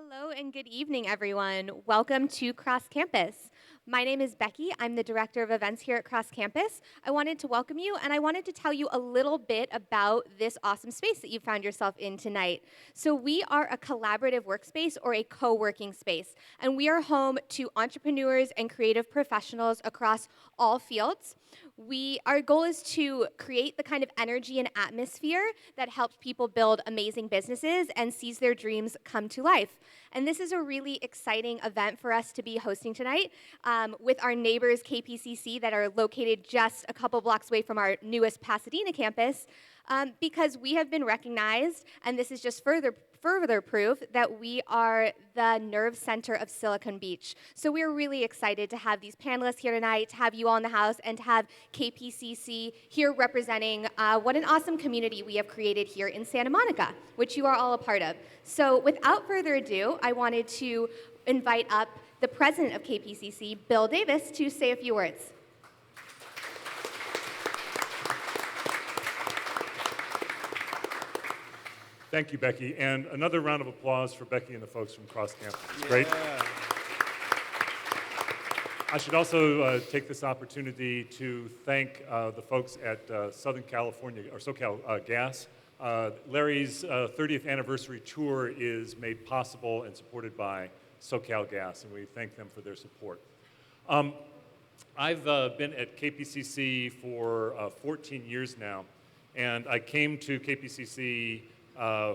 Hello and good evening, everyone. Welcome to Cross Campus. My name is Becky. I'm the Director of Events here at Cross Campus. I wanted to welcome you, and I wanted to tell you a little bit about this awesome space that you found yourself in tonight. So we are a collaborative workspace or a co-working space, and we are home to entrepreneurs and creative professionals across all fields. Our goal is to create the kind of energy and atmosphere that helps people build amazing businesses and sees their dreams come to life. And this is a really exciting event for us to be hosting tonight with our neighbors KPCC that are located just a couple blocks away from our newest Pasadena campus, because we have been recognized, and this is just further proof that we are the nerve center of Silicon Beach. So we're really excited to have these panelists here tonight, to have you all in the house, and to have KPCC here representing what an awesome community we have created here in Santa Monica, which you are all a part of. So without further ado, I wanted to invite up the president of KPCC, Bill Davis, to say a few words. Thank you, Becky, and another round of applause for Becky and the folks from Cross Campus. It's great. I should also take this opportunity to thank the folks at Southern California, or SoCal Gas. Larry's 30th anniversary tour is made possible and supported by SoCal Gas, and we thank them for their support. I've been at KPCC for 14 years now, and I came to KPCC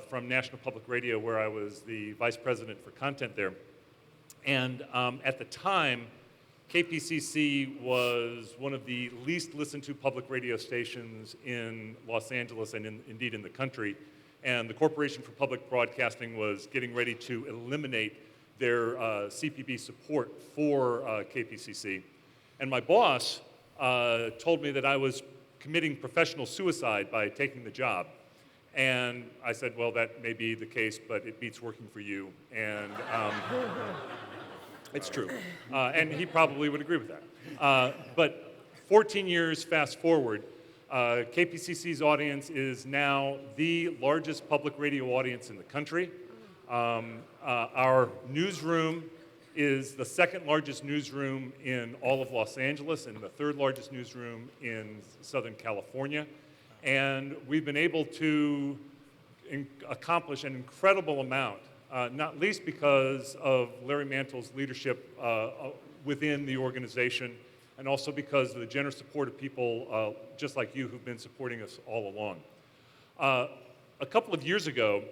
from National Public Radio, where I was the vice president for content there. And at the time, KPCC was one of the least listened to public radio stations in Los Angeles and indeed in the country. And the Corporation for Public Broadcasting was getting ready to eliminate their CPB support for KPCC. And my boss told me that I was committing professional suicide by taking the job. And I said, well, that may be the case, but it beats working for you. And it's true. And he probably would agree with that. But 14 years fast forward, KPCC's audience is now the largest public radio audience in the country. Our newsroom is the second largest newsroom in all of Los Angeles and the third largest newsroom in Southern California. And we've been able to accomplish an incredible amount, not least because of Larry Mantle's leadership within the organization, and also because of the generous support of people just like you who've been supporting us all along. A couple of years ago,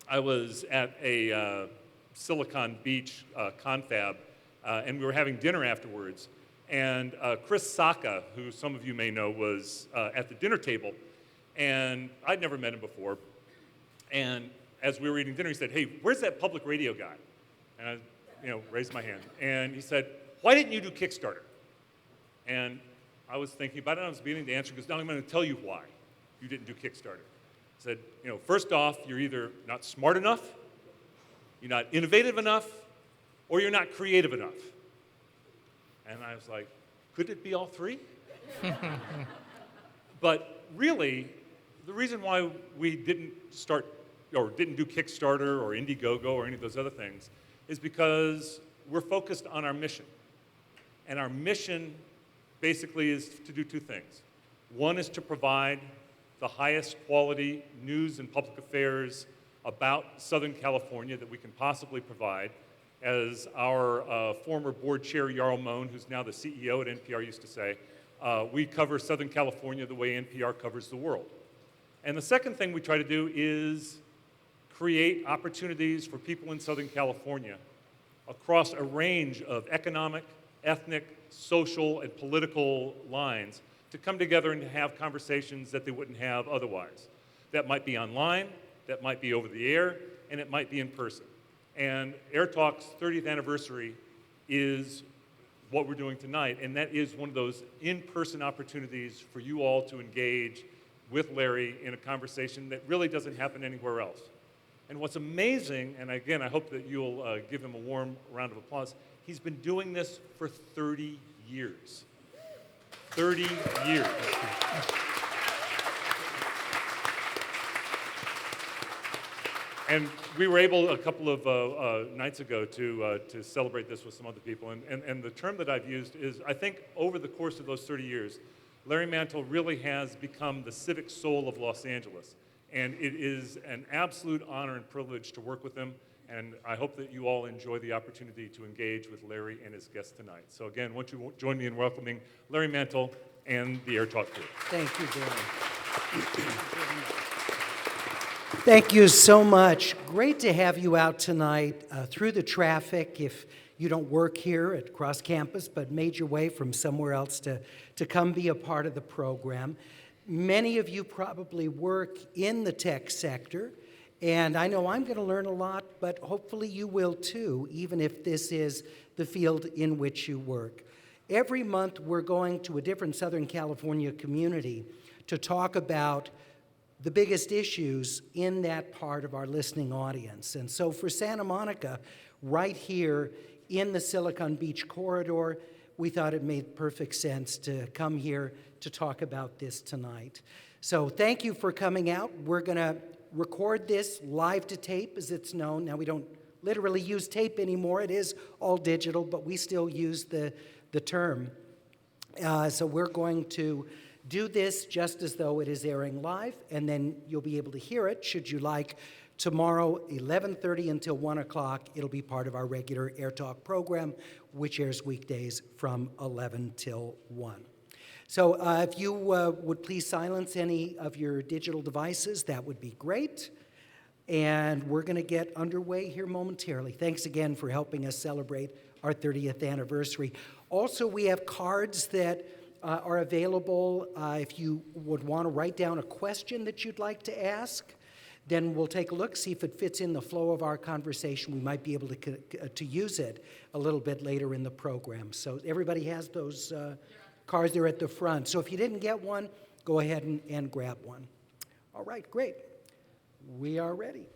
I was at a Silicon Beach confab, and we were having dinner afterwards. And Chris Sacca, who some of you may know, was at the dinner table, and I'd never met him before. And as we were eating dinner, he said, "Hey, where's that public radio guy?" And I, raised my hand. And he said, "Why didn't you do Kickstarter?" And I was thinking about it, and I was beginning to answer, because now I'm going to tell you why you didn't do Kickstarter. I said, first off, you're either not smart enough, you're not innovative enough, or you're not creative enough. And I was like, could it be all three? But really, the reason why we didn't start or didn't do Kickstarter or Indiegogo or any of those other things is because we're focused on our mission. And our mission basically is to do two things. One is to provide the highest quality news and public affairs about Southern California that we can possibly provide. As our former board chair, Jarl Mohn, who's now the CEO at NPR, used to say, we cover Southern California the way NPR covers the world. And the second thing we try to do is create opportunities for people in Southern California across a range of economic, ethnic, social, and political lines to come together and to have conversations that they wouldn't have otherwise. That might be online, that might be over the air, and it might be in person. And AirTalk's 30th anniversary is what we're doing tonight, and that is one of those in-person opportunities for you all to engage with Larry in a conversation that really doesn't happen anywhere else. And what's amazing, and again, I hope that you'll give him a warm round of applause, he's been doing this for 30 years. 30 years. And we were able a couple of nights ago to celebrate this with some other people. And the term that I've used is, I think over the course of those 30 years, Larry Mantle really has become the civic soul of Los Angeles. And it is an absolute honor and privilege to work with him. And I hope that you all enjoy the opportunity to engage with Larry and his guests tonight. So again, won't you join me in welcoming Larry Mantle and the AirTalk crew. Thank you, Barry. Thank you so much. Great to have you out tonight through the traffic. If you don't work here at Cross Campus, but made your way from somewhere else to come be a part of the program. Many of you probably work in the tech sector, and I know I'm going to learn a lot, but hopefully you will too, even if this is the field in which you work. Every month we're going to a different Southern California community to talk about the biggest issues in that part of our listening audience. And so for Santa Monica, right here in the Silicon Beach corridor, we thought it made perfect sense to come here to talk about this tonight. So thank you for coming out. We're going to record this live to tape, as it's known. Now, we don't literally use tape anymore. It is all digital, but we still use the term. So we're going to do this just as though it is airing live, and then you'll be able to hear it, should you like, tomorrow, 11:30 until 1 o'clock. It'll be part of our regular AirTalk program, which airs weekdays from 11 till 1. So if you would please silence any of your digital devices, that would be great. And we're going to get underway here momentarily. Thanks again for helping us celebrate our 30th anniversary. Also, we have cards that are available if you would want to write down a question that you'd like to ask. Then we'll take a look, see if it fits in the flow of our conversation. We might be able to use it a little bit later in the program. So everybody has those cards there at the front. So if you didn't get one, go ahead and grab one. All right, great. We are ready.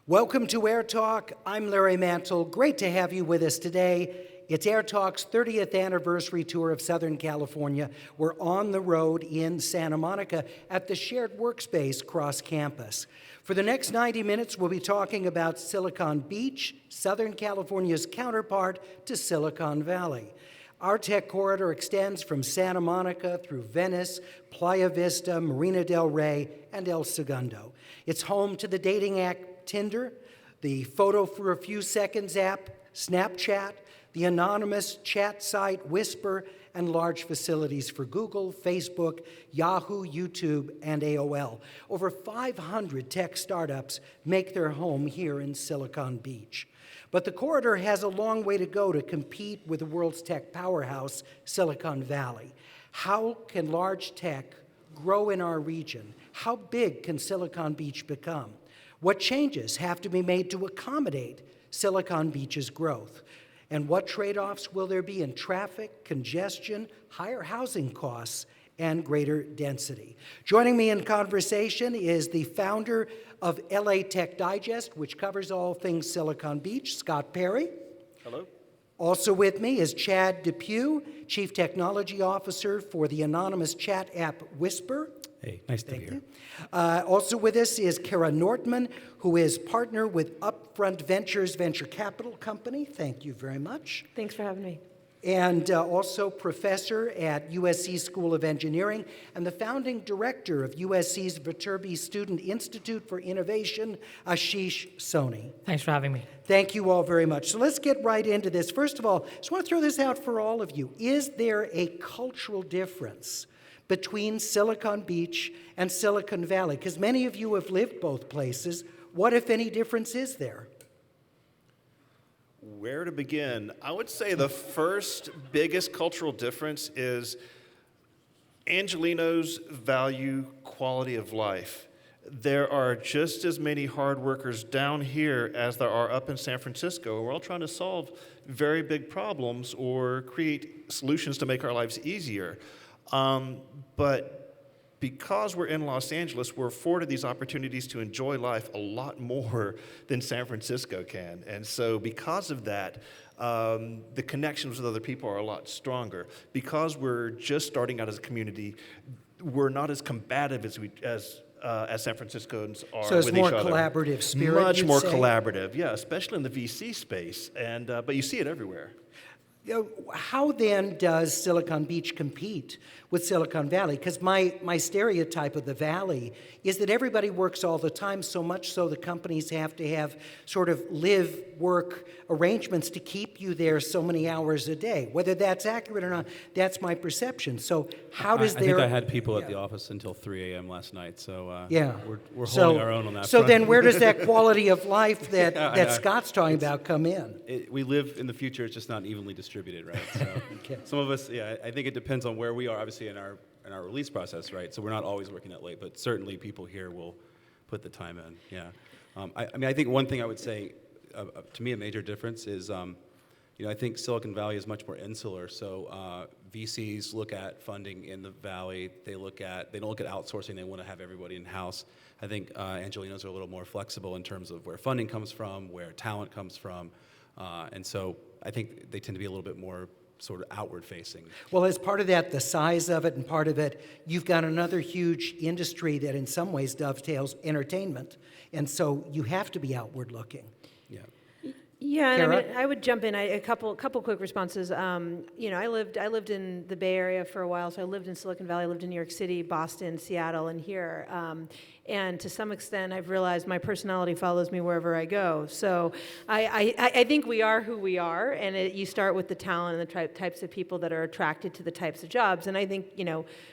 Welcome to AirTalk. I'm Larry Mantle. Great to have you with us today. It's AirTalk's 30th anniversary tour of Southern California. We're on the road in Santa Monica at the shared workspace Cross Campus. For the next 90 minutes, we'll be talking about Silicon Beach, Southern California's counterpart to Silicon Valley. Our tech corridor extends from Santa Monica through Venice, Playa Vista, Marina del Rey, and El Segundo. It's home to the dating app Tinder, the photo for a few seconds app, Snapchat, the anonymous chat site Whisper, and large facilities for Google, Facebook, Yahoo, YouTube, and AOL. Over 500 tech startups make their home here in Silicon Beach. But the corridor has a long way to go to compete with the world's tech powerhouse, Silicon Valley. How can large tech grow in our region? How big can Silicon Beach become? What changes have to be made to accommodate Silicon Beach's growth? And what trade-offs will there be in traffic, congestion, higher housing costs, and greater density? Joining me in conversation is the founder of LA Tech Digest, which covers all things Silicon Beach, Scott Perry. Hello. Also with me is Chad DePue, Chief Technology Officer for the anonymous chat app Whisper. Hey, nice to be here. Also with us is Kara Nortman, who is partner with Upfront Ventures Venture Capital Company. Thank you very much. Thanks for having me. And also professor at USC School of Engineering and the founding director of USC's Viterbi Student Institute for Innovation, Ashish Soni. Thanks for having me. Thank you all very much. So let's get right into this. First of all, I just want to throw this out for all of you. Is there a cultural difference between Silicon Beach and Silicon Valley? Because many of you have lived both places. What, if any, difference is there? Where to begin? I would say the first biggest cultural difference is Angelenos value quality of life. There are just as many hard workers down here as there are up in San Francisco. We're all trying to solve very big problems or create solutions to make our lives easier. But because we're in Los Angeles, we're afforded these opportunities to enjoy life a lot more than San Francisco can. And so because of that, the connections with other people are a lot stronger. Because we're just starting out as a community, we're not as combative as as San Franciscans are So it's with more each other. collaborative spirit, Much you'd more say? collaborative, yeah, especially in the VC space. And but you see it everywhere. How then does Silicon Beach compete with Silicon Valley? Because my stereotype of the Valley is that everybody works all the time, so much so the companies have to have sort of live-work arrangements to keep you there so many hours a day. Whether that's accurate or not, that's my perception. So how does I think I had people at the office until 3 a.m. last night, so Yeah. we're So- holding our own on that So front. then where does that quality of life that, Yeah, that Scott's talking about come in? We live in the future, it's just not evenly distributed, right? So Okay. some of us, yeah, I think it depends on where we are, obviously, in our release process, right? So we're not always working that late, but certainly people here will put the time in, yeah. I mean, I think one thing I would say, to me, a major difference is, I think Silicon Valley is much more insular. So VCs look at funding in the Valley. They don't look at outsourcing. They want to have everybody in house. I think Angelinos are a little more flexible in terms of where funding comes from, where talent comes from, and so I think they tend to be a little bit more sort of outward facing. Well, as part of that, the size of it, and part of it, you've got another huge industry that in some ways dovetails entertainment, and so you have to be outward looking. Yeah. Yeah, and I Kara? mean, I would jump in. A couple quick responses. I lived in the Bay Area for a while, so I lived in Silicon Valley, I lived in New York City, Boston, Seattle, and here. And to some extent, I've realized my personality follows me wherever I go. So I think we are who we are, and you start with the talent and the types of people that are attracted to the types of jobs. And I think,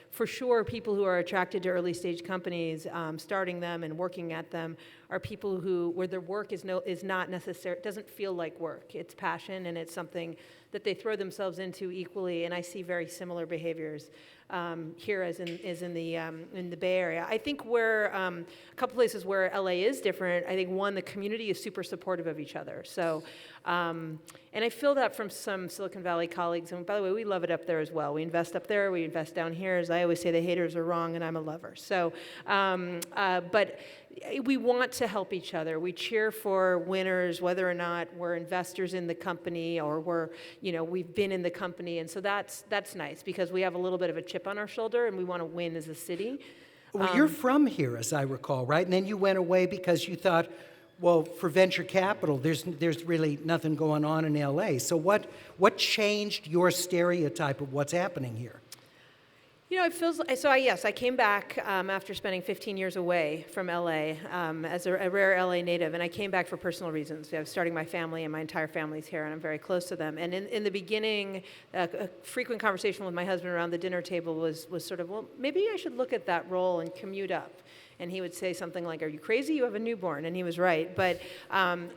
for sure, people who are attracted to early stage companies, starting them and working at them, are people where their work is not necessary, doesn't feel like work. It's passion, and it's something that they throw themselves into equally. And I see very similar behaviors here as in the Bay Area. I think where a couple places where LA is different. I think one, the community is super supportive of each other. So, and I feel that from some Silicon Valley colleagues. And by the way, we love it up there as well. We invest up there, we invest down here. As I always say, the haters are wrong, and I'm a lover. So, but we want to help each other. We cheer for winners, whether or not we're investors in the company or we've been in the company. And so that's nice because we have a little bit of a chip on our shoulder and we want to win as a city. Well, you're from here, as I recall, right? And then you went away because you thought, well, for venture capital, there's really nothing going on in LA. So what changed your stereotype of what's happening here? It feels like, I came back after spending 15 years away from LA as a rare LA native, and I came back for personal reasons. I was starting my family, and my entire family's here, and I'm very close to them. And in the beginning, a frequent conversation with my husband around the dinner table was sort of, well, maybe I should look at that role and commute up. And he would say something like, "Are you crazy? You have a newborn." And he was right. But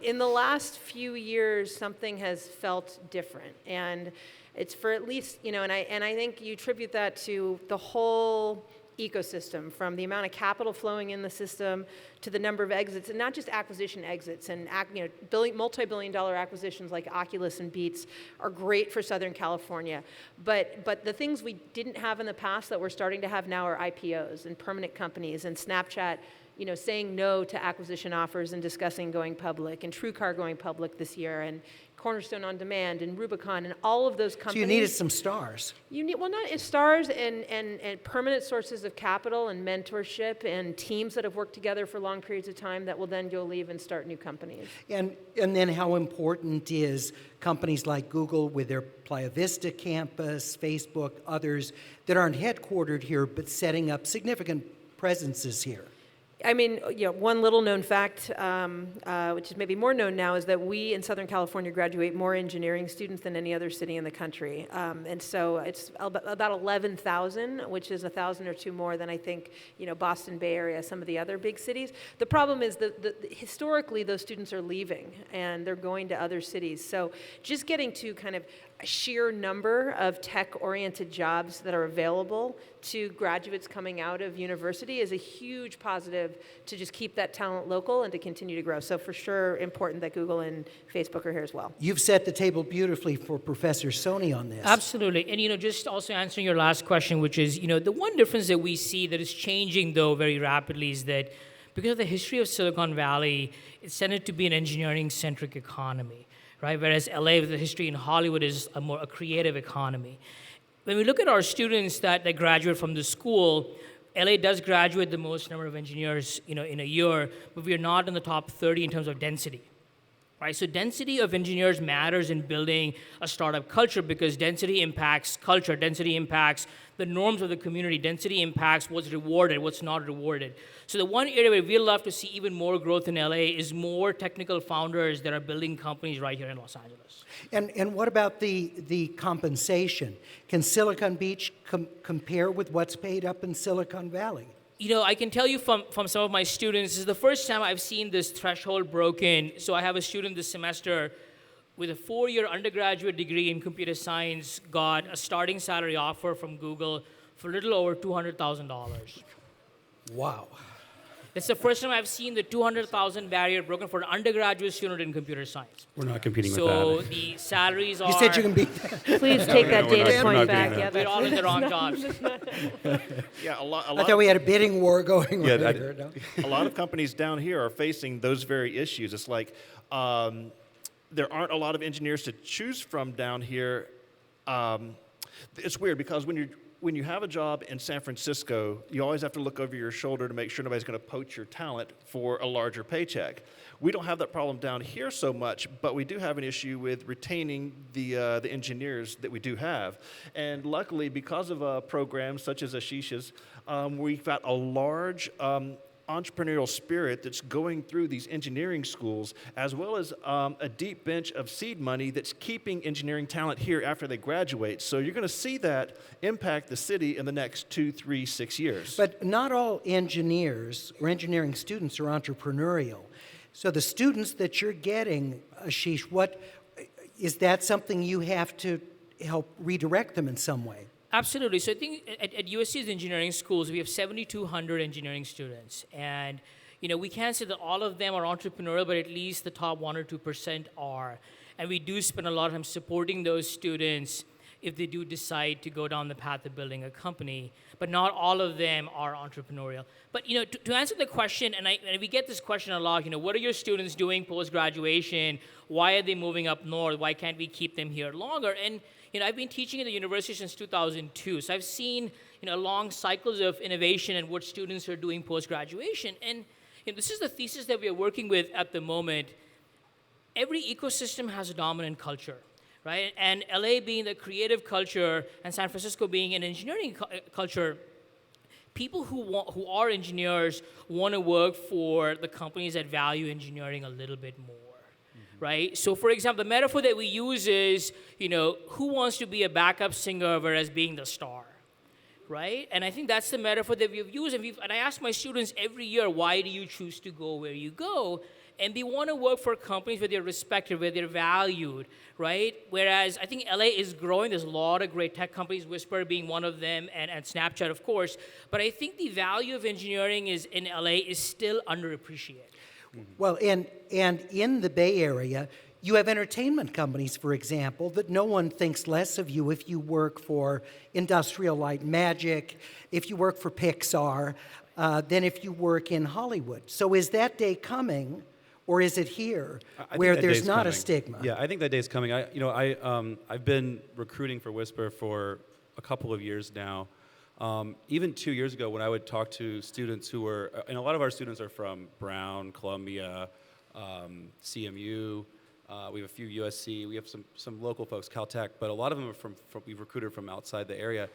in the last few years, something has felt different. And it's for at least, and I think you attribute that to the whole ecosystem, from the amount of capital flowing in the system to the number of exits, and not just acquisition exits. And multi-billion-dollar acquisitions like Oculus and Beats are great for Southern California. But the things we didn't have in the past that we're starting to have now are IPOs and permanent companies, and Snapchat, saying no to acquisition offers and discussing going public, and TrueCar going public this year, and Cornerstone On Demand, and Rubicon, and all of those companies. So you needed some stars. Not stars and permanent sources of capital and mentorship and teams that have worked together for long periods of time that will then go leave and start new companies. And then how important is companies like Google with their Playa Vista campus, Facebook, others that aren't headquartered here but setting up significant presences here? I mean, one little known fact, which is maybe more known now, is that we in Southern California graduate more engineering students than any other city in the country. And so it's about 11,000, which is 1,000 or two more than I think, Boston, Bay Area, some of the other big cities. The problem is that historically those students are leaving and they're going to other cities. So just getting to kind of a sheer number of tech-oriented jobs that are available to graduates coming out of university is a huge positive to just keep that talent local and to continue to grow. So for sure, important that Google and Facebook are here as well. You've set the table beautifully for Professor Soni on this. Absolutely. And, just also answering your last question, which is, the one difference that we see that is changing, though, very rapidly is that because of the history of Silicon Valley, it's tended to be an engineering-centric economy. Right? Whereas LA, with the history in Hollywood, is a creative economy. When we look at our students that graduate from the school, LA does graduate the most number of engineers, in a year, but we are not in the top 30 in terms of density. Right, so density of engineers matters in building a startup culture because density impacts culture, density impacts the norms of the community, density impacts what's rewarded, what's not rewarded. So the one area where we'd love to see even more growth in LA is more technical founders that are building companies right here in Los Angeles. And what about the compensation? Can Silicon Beach compare with what's paid up in Silicon Valley? I can tell you from some of my students, this is the first time I've seen this threshold broken. So I have a student this semester with a 4-year undergraduate degree in computer science got a starting salary offer from Google for a little over $200,000. Wow. It's the first time I've seen the 200,000 barrier broken for an undergraduate student in computer science. We're not competing with So that. the salaries are... You said you can beat that. Please take that we're data not point doing back. that. Yeah, We're all in the wrong jobs. Yeah, I thought we had a bidding war going Yeah, on that- here. No? a lot of companies down here are facing those very issues. It's like there aren't a lot of engineers to choose from down here. It's weird because when you have a job in San Francisco, you always have to look over your shoulder to make sure nobody's going to poach your talent for a larger paycheck. We don't have that problem down here so much, but we do have an issue with retaining the engineers that we do have. And luckily, because of programs such as Ashish's, we've got a large entrepreneurial spirit that's going through these engineering schools, as well as a deep bench of seed money that's keeping engineering talent here after they graduate. So you're going to see that impact the city in the next 2, 3, 6 years. But not all engineers or engineering students are entrepreneurial. So the students that you're getting, Ashish, is that something you have to help redirect them in some way? Absolutely. So I think at USC's engineering schools, we have 7,200 engineering students. And, we can't say that all of them are entrepreneurial, but at least the top 1 or 2% are. And we do spend a lot of time supporting those students if they do decide to go down the path of building a company. But not all of them are entrepreneurial. But, to answer the question, and we get this question a lot, what are your students doing post-graduation? Why are they moving up north? Why can't we keep them here longer? And I've been teaching at the university since 2002, so I've seen long cycles of innovation and what students are doing post-graduation. And this is the thesis that we are working with at the moment. Every ecosystem has a dominant culture, right? And LA being the creative culture and San Francisco being an engineering culture, people who are engineers want to work for the companies that value engineering a little bit more. Right? So, for example, the metaphor that we use is, who wants to be a backup singer whereas being the star? Right? And I think that's the metaphor that we've used. And I ask my students every year, why do you choose to go where you go? And they want to work for companies where they're respected, where they're valued, right? Whereas I think LA is growing. There's a lot of great tech companies, Whisper being one of them, and Snapchat, of course. But I think the value of engineering in LA is still underappreciated. Well, and in the Bay Area, you have entertainment companies, for example, that no one thinks less of you if you work for Industrial Light and Magic, if you work for Pixar, than if you work in Hollywood. So is that day coming, or is it here, where there's not a stigma? Yeah, I think that day's coming. I've been recruiting for Whisper for a couple of years now. Even 2 years ago, when I would talk to students who were, and a lot of our students are from Brown, Columbia, CMU, we have a few USC, we have some local folks, Caltech, but a lot of them are we've recruited from outside the area.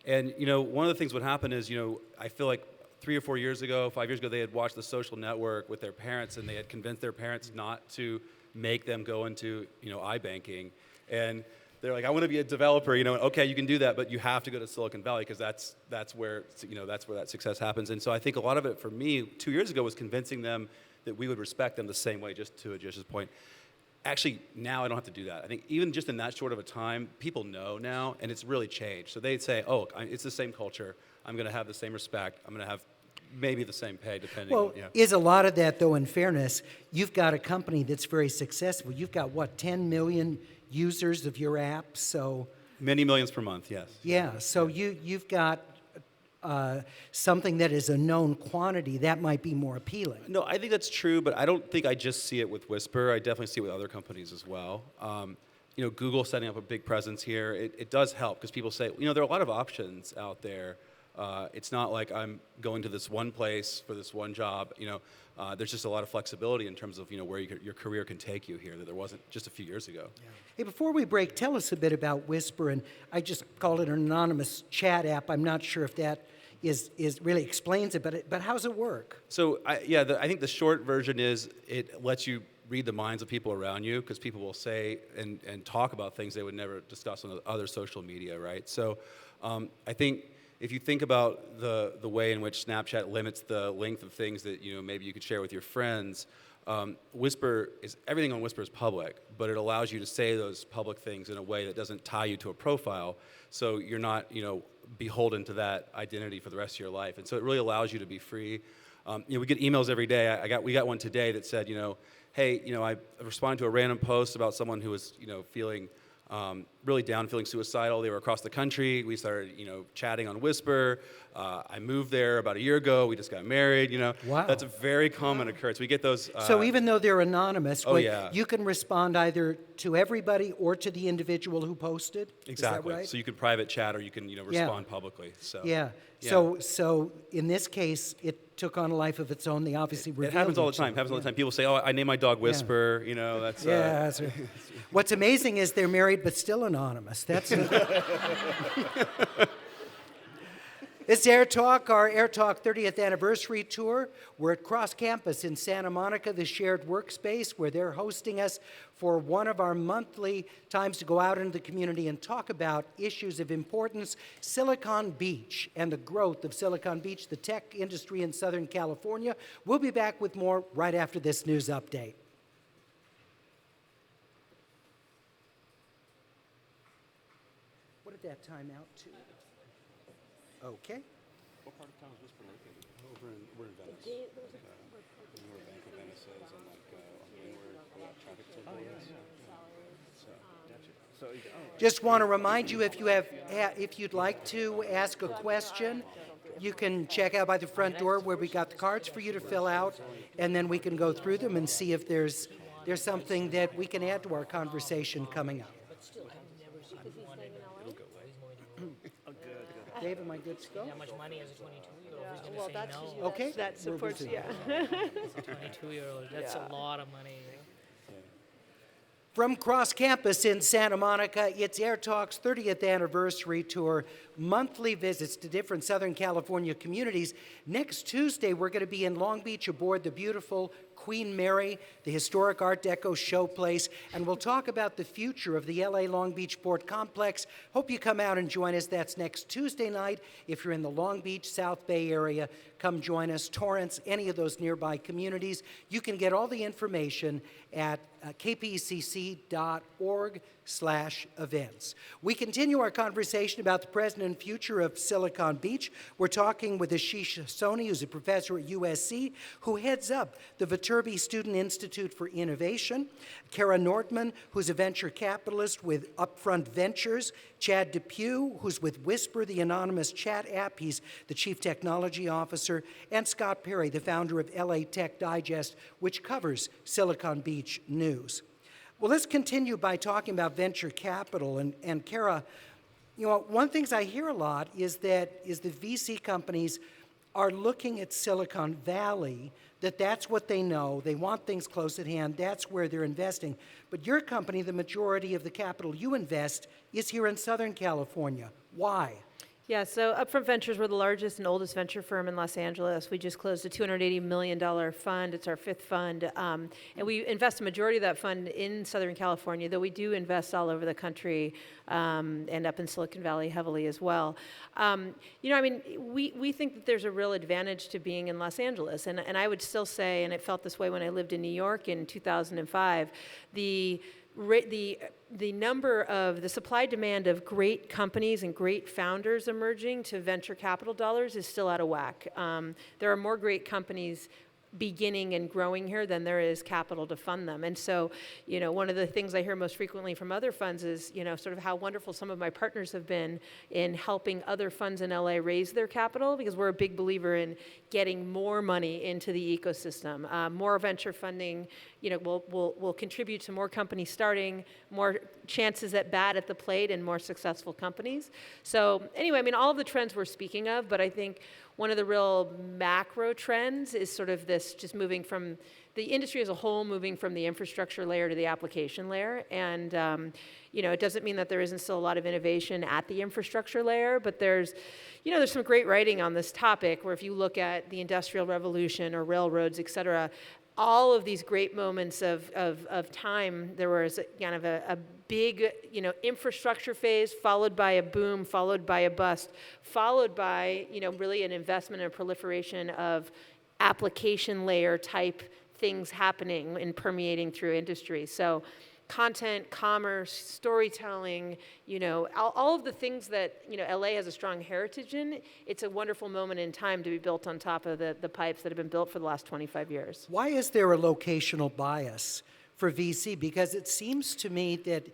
And, one of the things what happened is, I feel like 3 or 4 years ago, 5 years ago, they had watched The Social Network with their parents, and they had convinced their parents not to make them go into, iBanking. And they're like, I want to be a developer, okay, you can do that, but you have to go to Silicon Valley because that's where that success happens. And so I think a lot of it for me 2 years ago was convincing them that we would respect them the same way, just to Ajish's point. Actually, now I don't have to do that. I think even just in that short of a time, people know now, and it's really changed. So they'd say, it's the same culture. I'm going to have the same respect. I'm going to have maybe the same pay, depending on, Is a lot of that, though, in fairness, you've got a company that's very successful. You've got, 10 million users of your app, so... Many millions per month, yes. Yeah, so you've got something that is a known quantity. That might be more appealing. No, I think that's true, but I don't think I just see it with Whisper. I definitely see it with other companies as well. Google setting up a big presence here, it does help because people say, there are a lot of options out there It's not like I'm going to this one place for this one job. There's just a lot of flexibility in terms of where your career can take you here that there wasn't just a few years ago. Yeah. Hey, before we break, tell us a bit about Whisper. And I just called it an anonymous chat app. I'm not sure if that is really explains it, but how does it work? So I think the short version is it lets you read the minds of people around you, because people will say and talk about things they would never discuss on other social media, right? So I think if you think about the way in which Snapchat limits the length of things that maybe you could share with your friends, everything on Whisper is public, but it allows you to say those public things in a way that doesn't tie you to a profile, so you're not beholden to that identity for the rest of your life. And so it really allows you to be free. We get emails every day. We got one today that said, hey, I responded to a random post about someone who was feeling really down, feeling suicidal. They were across the country. We started, chatting on Whisper. I moved there about a year ago. We just got married. Wow. That's a very common occurrence. We get those. So even though they're anonymous, yeah. you can respond either to everybody or to the individual who posted. Exactly. Is that right? So you can private chat, or you can respond publicly. So yeah. So in this case, it took on a life of its own. They obviously revealed it happens all the each time. other. Happens all the time. People say, "Oh, I named my dog Whisper." That's That's right. What's amazing is they're married but still anonymous. That's It's AirTalk, our AirTalk 30th anniversary tour. We're at Cross Campus in Santa Monica, the shared workspace, where they're hosting us for one of our monthly times to go out into the community and talk about issues of importance, Silicon Beach and the growth of Silicon Beach, the tech industry in Southern California. We'll be back with more right after this news update. What did that time out to? Okay. What part of town is Whisper located? We're in Venice. Where Bank of Venice is, and where traffic circle is. Just want to remind you, if you'd like to ask a question, you can check out by the front door where we got the cards for you to fill out, and then we can go through them and see if there's something that we can add to our conversation coming up. Dave, am I good to go? How much money as a 22-year-old? Who's going to Well, say that's no? usually Okay. that supports, yeah. As a 22-year-old, that's a lot of money. From Cross Campus in Santa Monica, it's AirTalk's 30th anniversary tour, monthly visits to different Southern California communities. Next Tuesday, we're going to be in Long Beach aboard the beautiful Queen Mary, the historic Art Deco showplace, and we'll talk about the future of the LA Long Beach Port Complex. Hope you come out and join us. That's next Tuesday night. If you're in the Long Beach, South Bay area, come join us. Torrance, any of those nearby communities. You can get all the information at kpcc.org/events. We continue our conversation about the present and future of Silicon Beach. We're talking with Ashish Soni, who's a professor at USC, who heads up the Viterbi Student Institute for Innovation, Kara Nortman, who's a venture capitalist with Upfront Ventures, Chad DePue, who's with Whisper, the anonymous chat app. He's the chief technology officer, and Scott Perry, the founder of LA Tech Digest, which covers Silicon Beach news. Well, let's continue by talking about venture capital. And Kara, one of the things I hear a lot is the VC companies are looking at Silicon Valley, that's what they know. They want things close at hand. That's where they're investing. But your company, the majority of the capital you invest is here in Southern California. Why? Yeah, so Upfront Ventures, we're the largest and oldest venture firm in Los Angeles. We just closed a $280 million fund. It's our fifth fund. And we invest a majority of that fund in Southern California, though we do invest all over the country and up in Silicon Valley heavily as well. We think that there's a real advantage to being in Los Angeles. And I would still say, and it felt this way when I lived in New York in 2005, the number of the supply demand of great companies and great founders emerging to venture capital dollars is still out of whack. There are more great companies beginning and growing here than there is capital to fund them. And so, one of the things I hear most frequently from other funds is, sort of how wonderful some of my partners have been in helping other funds in LA raise their capital, because we're a big believer in getting more money into the ecosystem. More venture funding, will contribute to more companies starting, more chances at bat at the plate, and more successful companies. So anyway, all of the trends we're speaking of, but I think one of the real macro trends is sort of this just moving from the industry as a whole, moving from the infrastructure layer to the application layer. And, it doesn't mean that there isn't still a lot of innovation at the infrastructure layer, but there's some great writing on this topic where if you look at the Industrial Revolution or railroads, et cetera, all of these great moments of time, there was kind of a big, infrastructure phase, followed by a boom, followed by a bust, followed by, really an investment and proliferation of application layer type things happening and permeating through industry. So content, commerce, storytelling, all of the things that, LA has a strong heritage in, it's a wonderful moment in time to be built on top of the pipes that have been built for the last 25 years. Why is there a locational bias for VC? Because it seems to me that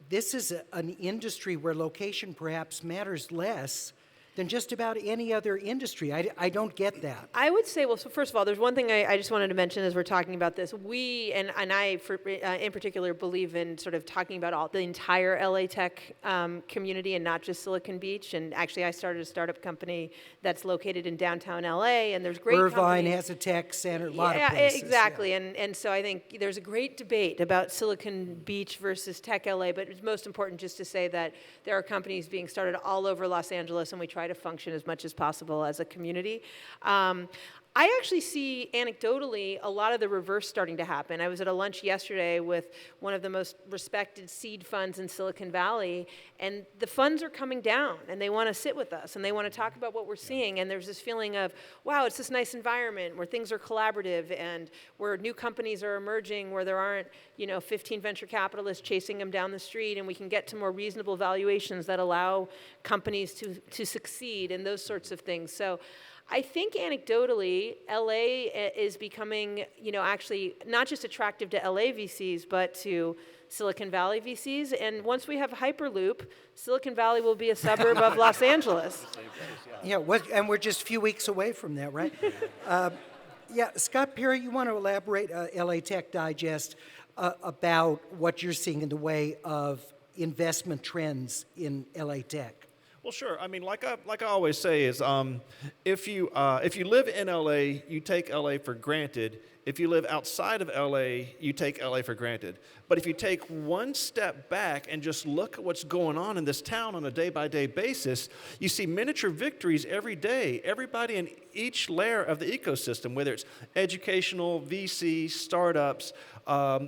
this is an industry where location perhaps matters less than just about any other industry. I don't get that. I would say, well, so first of all, there's one thing I just wanted to mention as we're talking about this. We, and I in particular, believe in sort of talking about the entire LA tech community and not just Silicon Beach. And actually, I started a startup company that's located in downtown LA, and there's great Irvine companies. has a tech center, a lot of Yeah, places. exactly. Yeah. And so I think there's a great debate about Silicon Beach versus Tech LA, but it's most important just to say that there are companies being started all over Los Angeles, and we try to function as much as possible as a community. I actually see anecdotally a lot of the reverse starting to happen. I was at a lunch yesterday with one of the most respected seed funds in Silicon Valley, and the funds are coming down, and they want to sit with us, and they want to talk about what we're seeing, and there's this feeling of, wow, it's this nice environment where things are collaborative, and where new companies are emerging, where there aren't 15 venture capitalists chasing them down the street, and we can get to more reasonable valuations that allow companies to succeed, and those sorts of things. So I think anecdotally, LA is becoming, actually not just attractive to LA VCs, but to Silicon Valley VCs. And once we have Hyperloop, Silicon Valley will be a suburb of Los Angeles. Yeah, and we're just a few weeks away from that, right? Yeah, Scott Perry, you want to elaborate, LA Tech Digest, about what you're seeing in the way of investment trends in LA Tech? Well, sure. Like I always say, is if you live in LA, you take LA for granted. If you live outside of LA, you take LA for granted. But if you take one step back and just look at what's going on in this town on a day-by-day basis, you see miniature victories every day. Everybody in each layer of the ecosystem, whether it's educational, VC, startups,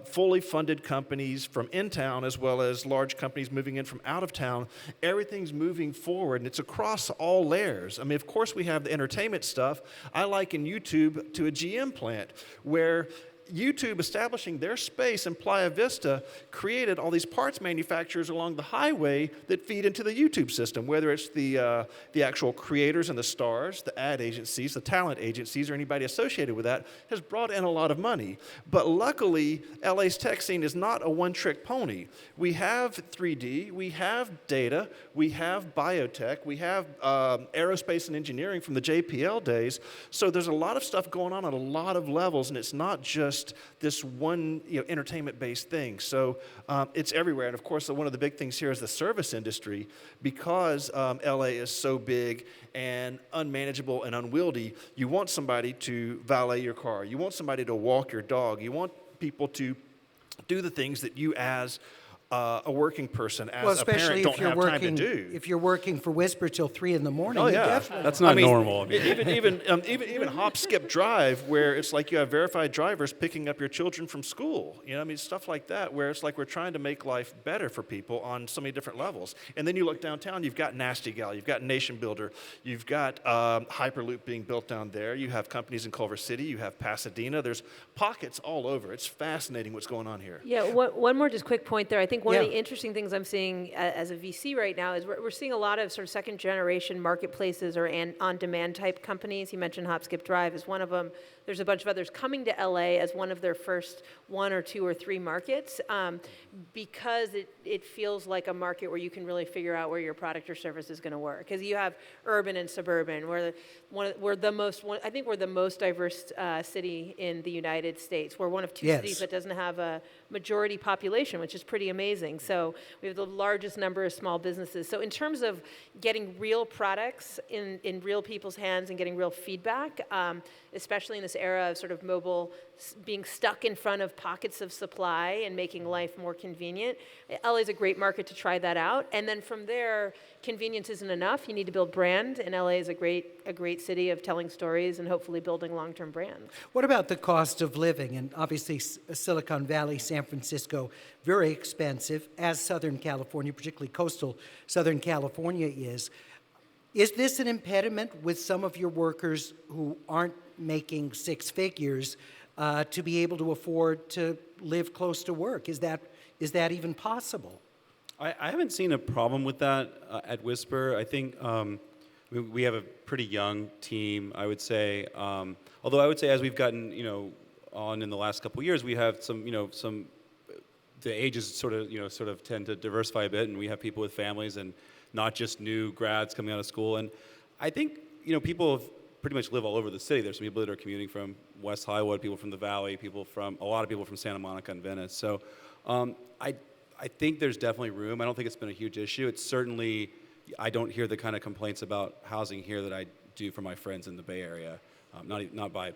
fully funded companies from in town, as well as large companies moving in from out of town, everything's moving forward, and it's across all layers. Of course, we have the entertainment stuff. I liken YouTube to a GM plant, where YouTube establishing their space in Playa Vista created all these parts manufacturers along the highway that feed into the YouTube system, whether it's the actual creators and the stars, the ad agencies, the talent agencies, or anybody associated with that, has brought in a lot of money. But luckily, LA's tech scene is not a one-trick pony. We have 3D, we have data, we have biotech, we have aerospace and engineering from the JPL days. So there's a lot of stuff going on at a lot of levels, and it's not just this one entertainment-based thing. So it's everywhere. And of course, one of the big things here is the service industry. Because LA is so big and unmanageable and unwieldy, you want somebody to valet your car. You want somebody to walk your dog. You want people to do the things that you as a working person, as a parent, don't have time to do. If you're working for Whisper till 3 in the morning, Oh, you yeah. definitely. That's not normal. Even hop, skip, drive, where it's like you have verified drivers picking up your children from school. Stuff like that, where it's like we're trying to make life better for people on so many different levels. And then you look downtown, you've got Nasty Gal, you've got Nation Builder, you've got Hyperloop being built down there, you have companies in Culver City, you have Pasadena. There's pockets all over. It's fascinating what's going on here. Yeah, one more just quick point there. I think think one of Yeah. the interesting things I'm seeing as a VC right now is we're seeing a lot of sort of second generation marketplaces or on-demand type companies. You mentioned Hop, Skip, Drive is one of them. There's a bunch of others coming to LA as one of their first 1 or 2 or 3 markets because it feels like a market where you can really figure out where your product or service is going to work. Because you have urban and suburban. We're the most diverse city in the United States. We're one of 2 cities that doesn't have a majority population, which is pretty amazing. So we have the largest number of small businesses. So in terms of getting real products in real people's hands and getting real feedback, especially in this era of sort of mobile, being stuck in front of pockets of supply and making life more convenient, LA is a great market to try that out. And then from there, convenience isn't enough. You need to build brand, and LA is a great city of telling stories and hopefully building long-term brands. What about the cost of living? And obviously, Silicon Valley, San Francisco, very expensive, as Southern California, particularly coastal Southern California is. Is this an impediment with some of your workers who aren't making 6 figures to be able to afford to live close to work? Is that even possible? I haven't seen a problem with that at Whisper. I think we have a pretty young team, I would say. Although I would say as we've gotten, on in the last couple of years, we have the ages sort of tend to diversify a bit, and we have people with families and not just new grads coming out of school. And I think, people pretty much live all over the city. There's some people that are commuting from West Hollywood, people from the Valley, a lot of people from Santa Monica and Venice. So I think there's definitely room. I don't think it's been a huge issue. It's certainly, I don't hear the kind of complaints about housing here that I do from my friends in the Bay Area. Not by,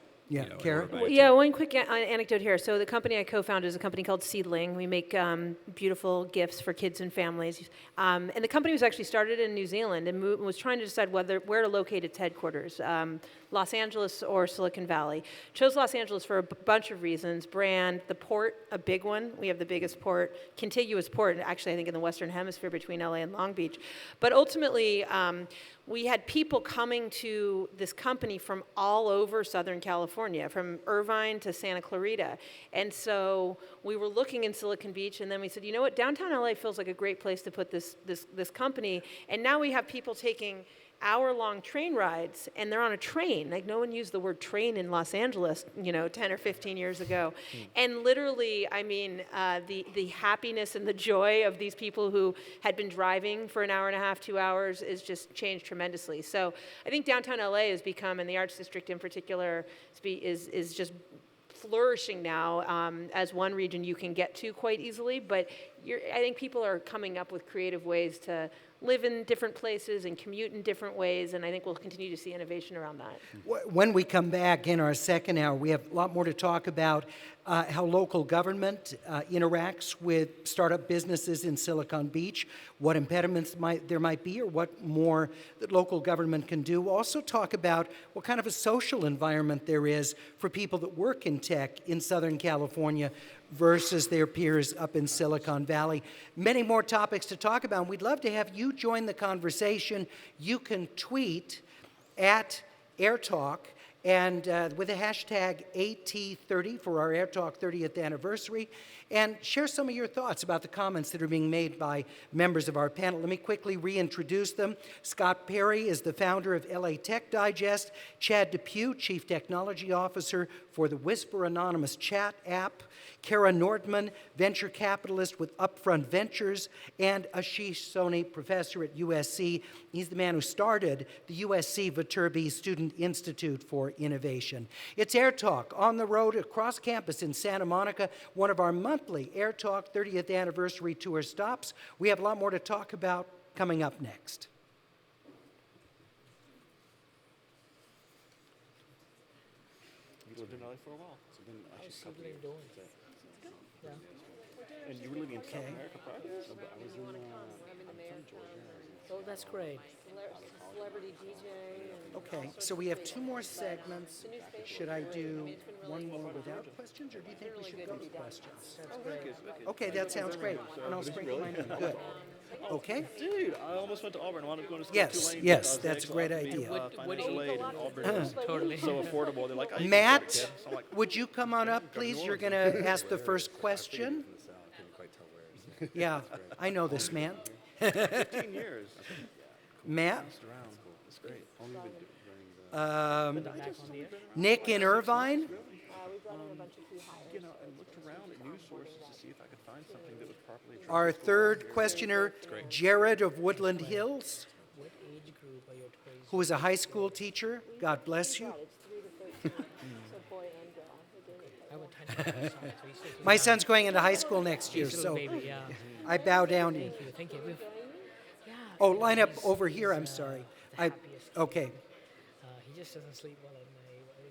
Kara? One quick anecdote here. So the company I co-founded is a company called Seedling. We make beautiful gifts for kids and families. And the company was actually started in New Zealand and was trying to decide where to locate its headquarters, Los Angeles or Silicon Valley. Chose Los Angeles for a bunch of reasons. Brand, the port, a big one. We have the biggest port, contiguous port, actually I think in the Western Hemisphere between LA and Long Beach. But ultimately, we had people coming to this company from all over Southern California, from Irvine to Santa Clarita. And so we were looking in Silicon Beach, and then we said, you know what, downtown LA feels like a great place to put this company. And now we have people taking hour-long train rides, and they're on a train. Like, no one used the word train in Los Angeles, 10 or 15 years ago. And literally, I mean, the happiness and the joy of these people who had been driving for an hour and a half, 2 hours is just changed tremendously. So I think downtown LA has become, and the Arts District in particular, is just flourishing now as one region you can get to quite easily. But I think people are coming up with creative ways to live in different places and commute in different ways, and I think we'll continue to see innovation around that. When we come back in our second hour, we have a lot more to talk about how local government interacts with startup businesses in Silicon Beach, what impediments there might be, or what more that local government can do. We'll also talk about what kind of a social environment there is for people that work in tech in Southern California versus their peers up in Silicon Valley. Many more topics to talk about. We'd love to have you join the conversation. You can tweet at AirTalk and with the hashtag AT30 for our AirTalk 30th anniversary, and share some of your thoughts about the comments that are being made by members of our panel. Let me quickly reintroduce them. Scott Perry is the founder of LA Tech Digest, Chad DePue, Chief Technology Officer for the Whisper Anonymous Chat app, Kara Nortman, venture capitalist with Upfront Ventures, and Ashish Soni, professor at USC. He's the man who started the USC Viterbi Student Institute for Innovation. It's AirTalk on the road across campus in Santa Monica, one of our monthly AirTalk 30th anniversary tour stops. We have a lot more to talk about coming up next. You lived in LA for a while. And you were living in South America prior? I was in, I'm from Georgia. Oh, that's great. Celebrity DJ. Okay, so we have 2 more segments. Should I do one more without questions, or do you think we should go to questions? Okay, that sounds great. And I'll sprinkle my name. Good. Okay. Dude, I almost went to Auburn. I wanted to go to school Yes, Tulane yes, because that's a great I was idea. financial aid, and Auburn is Totally. so affordable. They're like, oh, you can Matt, go, kid. So I'm like, would you come on up, please? You're going to ask the first question. Yeah, I know this man. 15 years. Matt? That's great. Nick in Irvine? You know, I looked around at news sources to see if I could find something that was properly addressed. Our third questioner, Jared of Woodland Hills, What age group are your toys? who is a high school teacher. God bless you. I have a 10-year-old son, so he's still My son's going into high school next year, he's a little so baby, yeah. I bow down to you. Thank you. Oh, line up over here, I'm sorry. Okay, He just doesn't sleep well at night. Other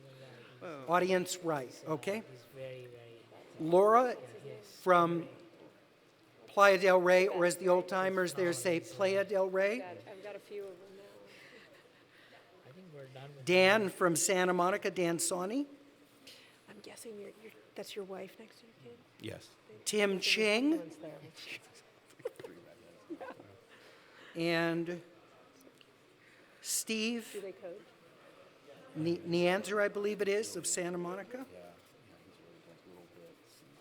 than that, audience right, okay? he's very, very. Laura from Playa del Rey, or as the old timers there say, Playa del Rey. I've got a few of them now. I think we're done with. Dan from Santa Monica, Dan Soni. I'm guessing that's your wife next to your kid? Yes. Tim Ching One's there. and Steve Do they code? Neanzer, I believe it is, of Santa Monica.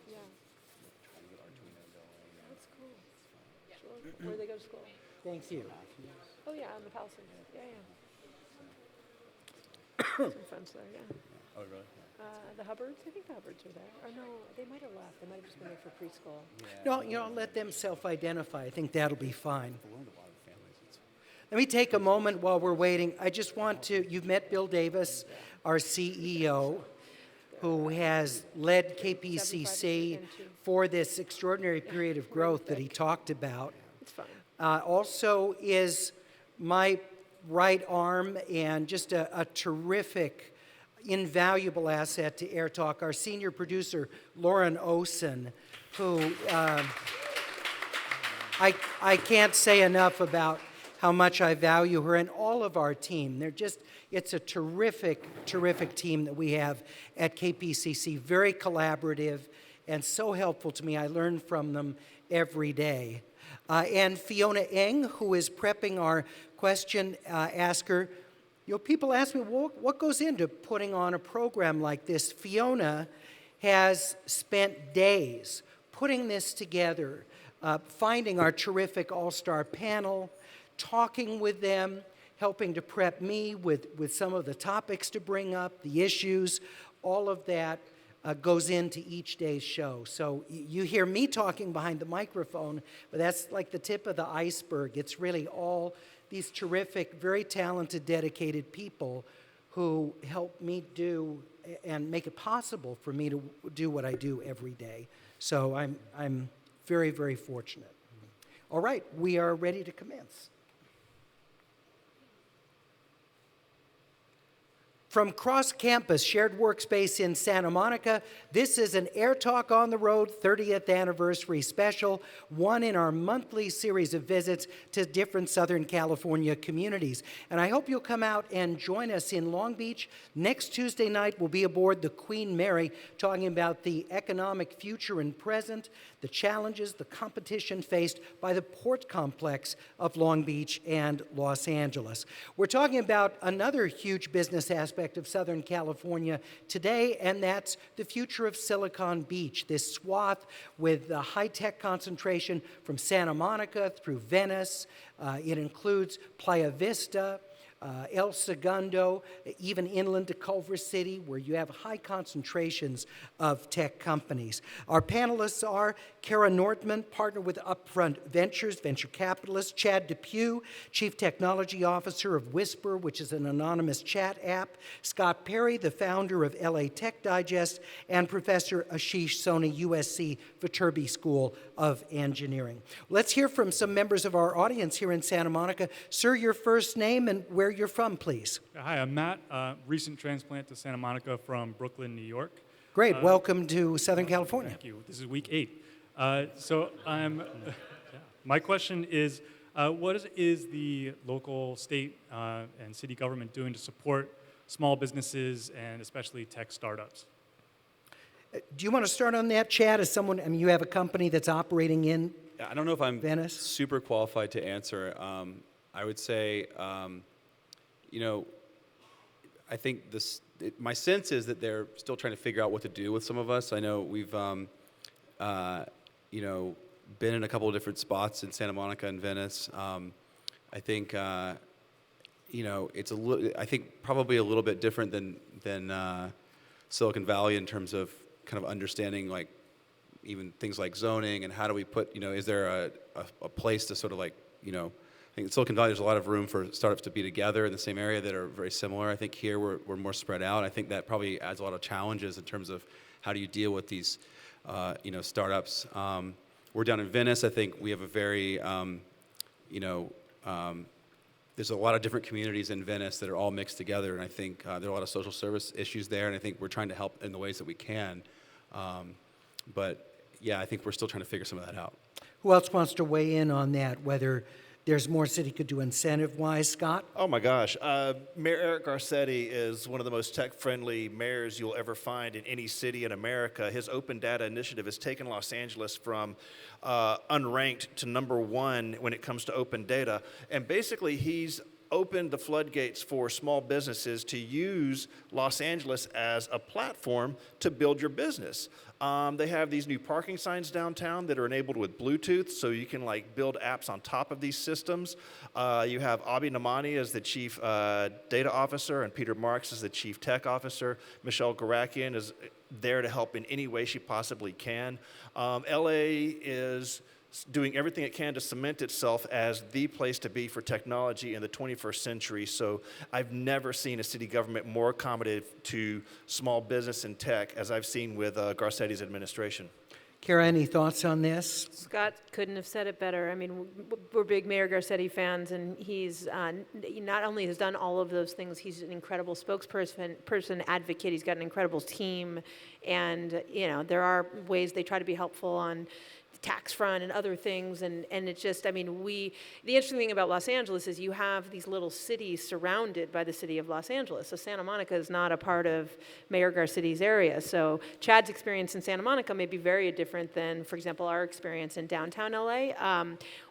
Yeah. That's cool. Sure. Where do they go to school? Thank you. Oh, yeah, on the Palisades. Yeah, yeah. Some friends there, yeah. Oh, really? The Hubbards? I think the Hubbards are there. Or no, they might have left. They might have just been there for preschool. No, let them self-identify. I think that'll be fine. Let me take a moment while we're waiting. I just want to, you've met Bill Davis, our CEO, who has led KPCC for this extraordinary period of growth that he talked about. It's fine. Also is my right arm and just a terrific, invaluable asset to AirTalk, our senior producer, Lauren Osen, who I can't say enough about how much I value her and all of our team. It's a terrific, terrific team that we have at KPCC, very collaborative and so helpful to me. I learn from them every day. And Fiona Eng, who is prepping our question asker. People ask me, well, what goes into putting on a program like this? Fiona has spent days putting this together, finding our terrific all-star panel, talking with them, helping to prep me with some of the topics to bring up, the issues, all of that goes into each day's show. So you hear me talking behind the microphone, but that's like the tip of the iceberg. It's really all these terrific, very talented, dedicated people who help me do and make it possible for me to do what I do every day. So I'm very, very fortunate. All right, we are ready to commence. From Cross Campus Shared Workspace in Santa Monica, this is an AirTalk on the Road 30th Anniversary Special, one in our monthly series of visits to different Southern California communities. And I hope you'll come out and join us in Long Beach. Next Tuesday night, we'll be aboard the Queen Mary, talking about the economic future and present, the challenges, the competition faced by the port complex of Long Beach and Los Angeles. We're talking about another huge business aspect of Southern California today, and that's the future of Silicon Beach, this swath with the high-tech concentration from Santa Monica through Venice. It includes Playa Vista, El Segundo, even inland to Culver City, where you have high concentrations of tech companies. Our panelists are Kara Nortman, partner with Upfront Ventures, venture capitalist, Chad DePue, Chief Technology Officer of Whisper, which is an anonymous chat app, Scott Perry, the founder of LA Tech Digest, and Professor Ashish Soni, USC Viterbi School of Engineering. Let's hear from some members of our audience here in Santa Monica. Sir, your first name and where you're from, please. Hi, I'm Matt, recent transplant to Santa Monica from Brooklyn, New York. Great, welcome to Southern California. Thank you. This is week 8. My question is, what is the local, state, and city government doing to support small businesses and especially tech startups? Do you want to start on that, Chad? As someone, you have a company that's operating in I don't know if I'm Venice? super qualified to answer. I would say, I think my sense is that they're still trying to figure out what to do with some of us. I know we've, been in a couple of different spots in Santa Monica and Venice. I think it's I think probably a little bit different than Silicon Valley in terms of kind of understanding like even things like zoning and how do we put, is there a place to sort of like, I think in Silicon Valley there's a lot of room for startups to be together in the same area that are very similar. I think here we're more spread out. I think that probably adds a lot of challenges in terms of how do you deal with these, startups. We're down in Venice. I think we have a very, there's a lot of different communities in Venice that are all mixed together, and I think there are a lot of social service issues there, and I think we're trying to help in the ways that we can. But yeah, I think we're still trying to figure some of that out. Who else wants to weigh in on that, whether there's more city could do incentive-wise? Scott? Oh my gosh. Mayor Eric Garcetti is one of the most tech-friendly mayors you'll ever find in any city in America. His open data initiative has taken Los Angeles from unranked to #1 when it comes to open data. And basically, he's opened the floodgates for small businesses to use Los Angeles as a platform to build your business. They have these new parking signs downtown that are enabled with Bluetooth, so you can like build apps on top of these systems. You have Abhi Namani as the chief data officer, and Peter Marks as the chief tech officer. Michelle Garakian is there to help in any way she possibly can. LA is doing everything it can to cement itself as the place to be for technology in the 21st century. So I've never seen a city government more accommodative to small business and tech as I've seen with Garcetti's administration. Kara, any thoughts on this? Scott couldn't have said it better. I mean, we're big Mayor Garcetti fans, and he's not only has done all of those things, he's an incredible spokesperson, advocate. He's got an incredible team, and there are ways they try to be helpful on tax front and other things, and it's just, the interesting thing about Los Angeles is you have these little cities surrounded by the city of Los Angeles. So Santa Monica is not a part of Mayor Garcetti's area. So Chad's experience in Santa Monica may be very different than, for example, our experience in downtown LA.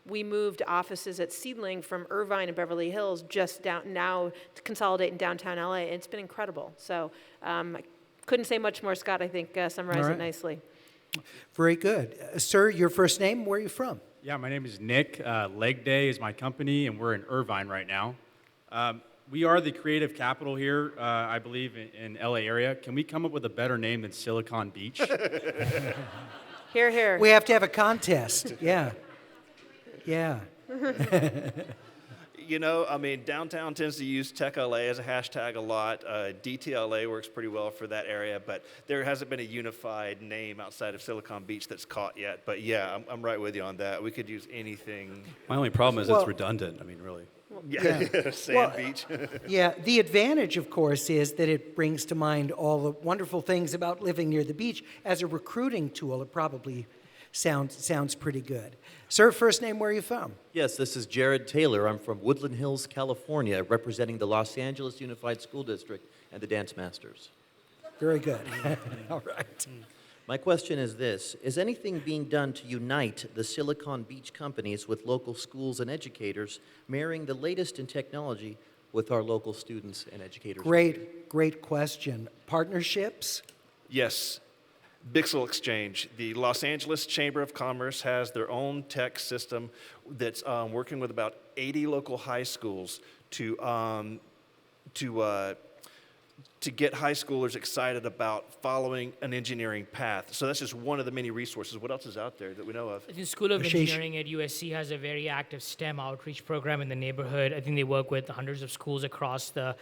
We moved offices at Seedling from Irvine and Beverly Hills just now to consolidate in downtown LA. It's been incredible. So I couldn't say much more. Scott, I think, summarized it nicely. Very good. Sir, your first name, where are you from? Yeah, my name is Nick. Leg Day is my company, and we're in Irvine right now. We are the creative capital here, I believe, in LA area. Can we come up with a better name than Silicon Beach? Hear, hear. We have to have a contest. Yeah. Yeah. Downtown tends to use Tech LA as a hashtag a lot. DTLA works pretty well for that area, but there hasn't been a unified name outside of Silicon Beach that's caught yet. But yeah, I'm right with you on that. We could use anything. My only problem is it's redundant. Really. Yeah. Sand Beach. Yeah, the advantage, of course, is that it brings to mind all the wonderful things about living near the beach. As a recruiting tool, it probably sounds pretty good. Sir, first name, where are you from? Yes, this is Jared Taylor. I'm from Woodland Hills, California, representing the Los Angeles Unified School District and the Dance Masters. Very good. All right. My question is this: is anything being done to unite the Silicon Beach companies with local schools and educators, marrying the latest in technology with our local students and educators? Great question. Partnerships? Yes. Bixel Exchange. The Los Angeles Chamber of Commerce has their own tech system that's working with about 80 local high schools to get high schoolers excited about following an engineering path. So that's just one of the many resources. What else is out there that we know of? The School of Ashish. Engineering at USC has a very active STEM outreach program in the neighborhood. I think they work with hundreds of schools across the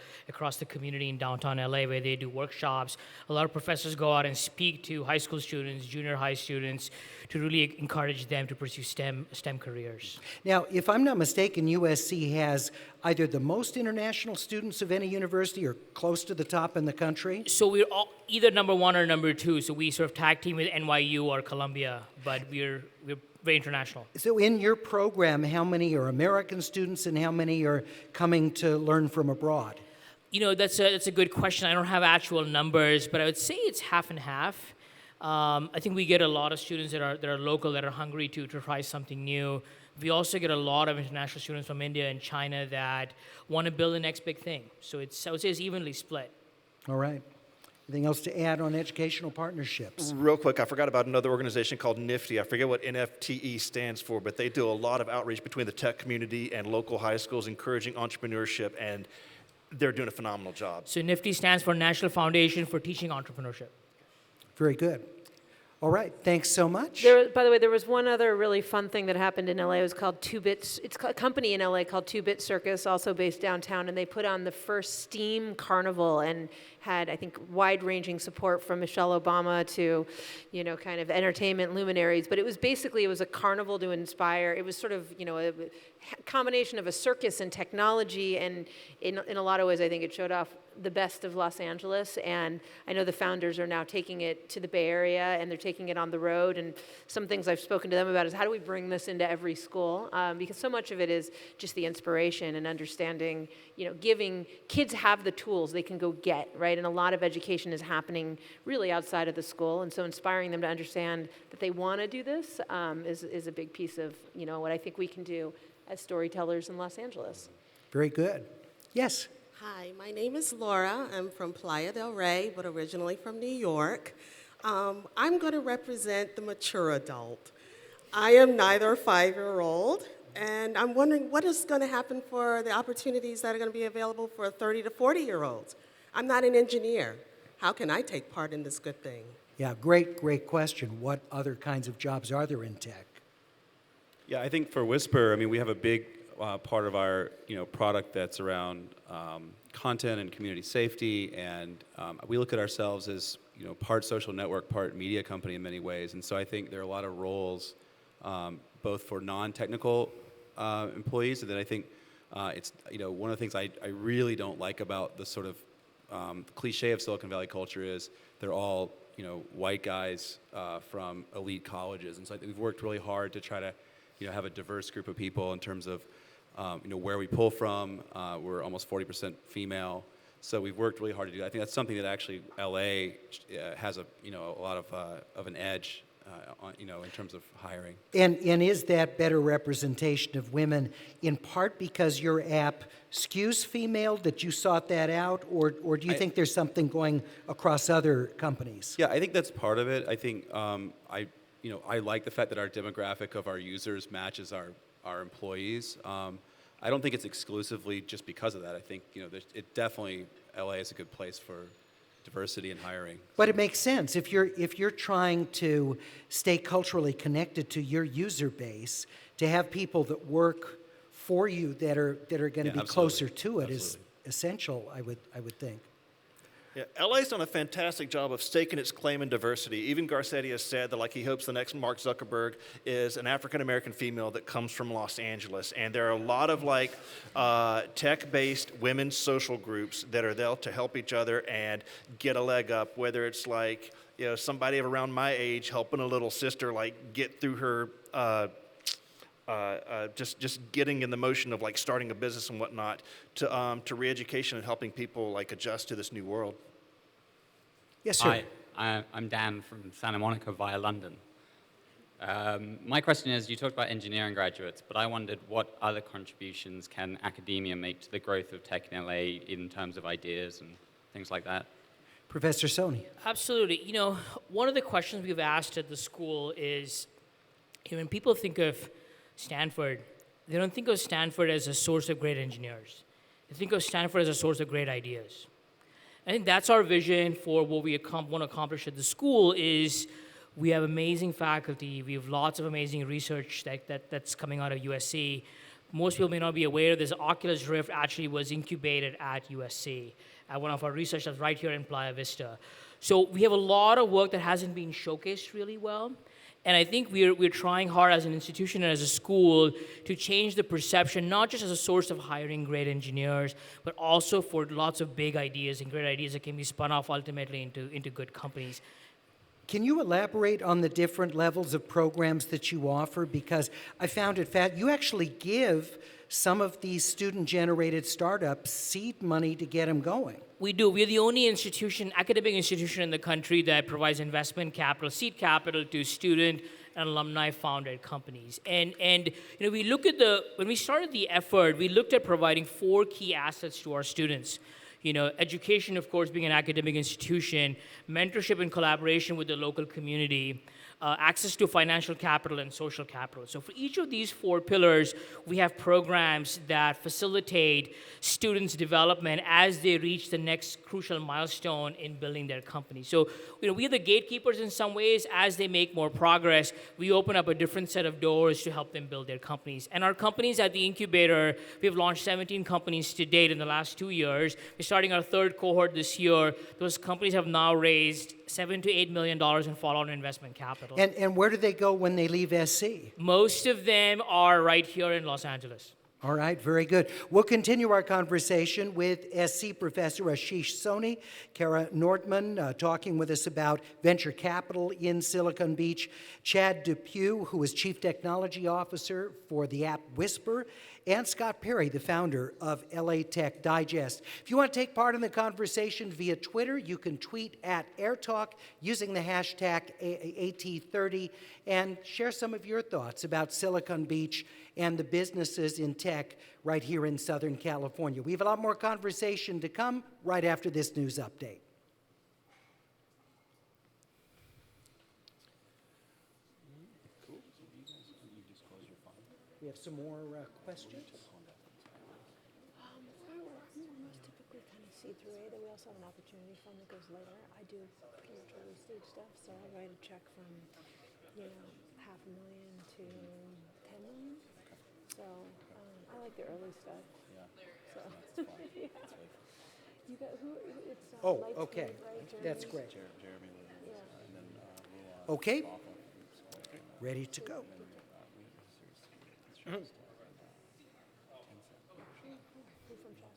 community in downtown LA where they do workshops. A lot of professors go out and speak to high school students, junior high students, to really encourage them to pursue STEM careers. Now, if I'm not mistaken, USC has either the most international students of any university or close to the top in the country? So we're all either number one or number two. So we sort of tag team with NYU or Columbia, but we're very international. So in your program, how many are American students and how many are coming to learn from abroad? That's a good question. I don't have actual numbers, but I would say it's half and half. I think we get a lot of students that are local, that are hungry to try something new. We also get a lot of international students from India and China that want to build the next big thing. So I would say it's evenly split. All right. Anything else to add on educational partnerships? Real quick, I forgot about another organization called NIFTY. I forget what NFTE stands for, but they do a lot of outreach between the tech community and local high schools, encouraging entrepreneurship, and they're doing a phenomenal job. So NIFTY stands for National Foundation for Teaching Entrepreneurship. Very good. All right, thanks so much. By the way, there was one other really fun thing that happened in LA. It was called 2-Bit. It's a company in LA called 2-Bit Circus, also based downtown, and they put on the first STEAM carnival and had, I think, wide-ranging support from Michelle Obama to, kind of entertainment luminaries. But it was a carnival to inspire. It was sort of, a combination of a circus and technology, and in a lot of ways, I think it showed off the best of Los Angeles, and I know the founders are now taking it to the Bay Area, and they're taking it on the road, and some things I've spoken to them about is how do we bring this into every school, because so much of it is just the inspiration and understanding, giving kids have the tools they can go get, right, and a lot of education is happening really outside of the school, and so inspiring them to understand that they want to do this is a big piece of, what I think we can do as storytellers in Los Angeles. Very good. Yes? Hi, my name is Laura. I'm from Playa del Rey, but originally from New York. I'm going to represent the mature adult. I am neither a 5-year-old, and I'm wondering what is going to happen for the opportunities that are going to be available for 30 to 40-year-olds. I'm not an engineer. How can I take part in this good thing? Yeah, great question. What other kinds of jobs are there in tech? Yeah, I think for Whisper, we have a big part of our product that's around content and community safety, and we look at ourselves as part social network, part media company in many ways, and so I think there are a lot of roles both for non-technical employees, and then I think it's one of the things I really don't like about the sort of cliche of Silicon Valley culture is they're all white guys from elite colleges, and so I think we've worked really hard to try to have a diverse group of people in terms of where we pull from. We're almost 40% female, so we've worked really hard to do that. I think that's something that actually LA has a lot of an edge in terms of hiring. And is that better representation of women in part because your app skews female that you sought that out, or do you think there's something going across other companies? Yeah, I think that's part of it. I think I like the fact that our demographic of our users matches our employees. I don't think it's exclusively just because of that. I think it definitely LA is a good place for diversity and hiring. But it makes sense if you're trying to stay culturally connected to your user base, to have people that work for you that are going to be closer to it is essential. I would think. Yeah, LA's done a fantastic job of staking its claim in diversity. Even Garcetti has said that he hopes the next Mark Zuckerberg is an African-American female that comes from Los Angeles. And there are a lot of tech-based women's social groups that are there to help each other and get a leg up, whether it's somebody around my age helping a little sister get through her just getting in the motion of starting a business and whatnot, to re-education and helping people adjust to this new world. Yes, sir. Hi, I'm Dan from Santa Monica via London. My question is, you talked about engineering graduates, but I wondered what other contributions can academia make to the growth of tech in LA in terms of ideas and things like that? Professor Soni. Absolutely. One of the questions we've asked at the school is, when people think of Stanford, they don't think of Stanford as a source of great engineers. They think of Stanford as a source of great ideas. I think that's our vision for what we want to accomplish at the school is we have amazing faculty. We have lots of amazing research that's coming out of USC. Most people may not be aware this Oculus Rift actually was incubated at USC, at one of our research labs right here in Playa Vista. So we have a lot of work that hasn't been showcased really well. And I think we're trying hard as an institution and as a school to change the perception, not just as a source of hiring great engineers, but also for lots of big ideas and great ideas that can be spun off ultimately into good companies. Can you elaborate on the different levels of programs that you offer? Because I found it you actually give some of these student-generated startups seed money to get them going. We do. We're the only academic institution in the country that provides investment capital, seed capital to student and alumni-founded companies. And we look at when we started the effort, we looked at providing 4 key assets to our students. Education, of course, being an academic institution, mentorship and collaboration with the local community, access to financial capital and social capital. So for each of these 4 pillars, we have programs that facilitate students' development as they reach the next crucial milestone in building their company. So we are the gatekeepers in some ways. As they make more progress, we open up a different set of doors to help them build their companies. And our companies at the incubator, we've launched 17 companies to date in the last 2 years. We're starting our 3rd cohort this year. Those companies have now raised $7 to $8 million in follow-on investment capital. And where do they go when they leave SC? Most of them are right here in Los Angeles. All right, very good. We'll continue our conversation with SC Professor Ashish Soni, Kara Nortman, talking with us about venture capital in Silicon Beach, Chad DePue, who is Chief Technology Officer for the app Whisper, and Scott Perry, the founder of LA Tech Digest. If you want to take part in the conversation via Twitter, you can tweet at AirTalk using the hashtag AT30 and share some of your thoughts about Silicon Beach and the businesses in tech right here in Southern California. We have a lot more conversation to come right after this news update. We have some more questions? We're most typically kind of see-through A, though we also have an opportunity fund that goes later. I do pretty much early stage stuff, so I'll write a check from, $500,000 to $10 million. So I like the early stuff. Yeah. So that's fun. Yeah. You got it's Okay. Right, That's great. Jeremy Lewis, Yeah. and then Okay. Ready to go. Who from Shasta?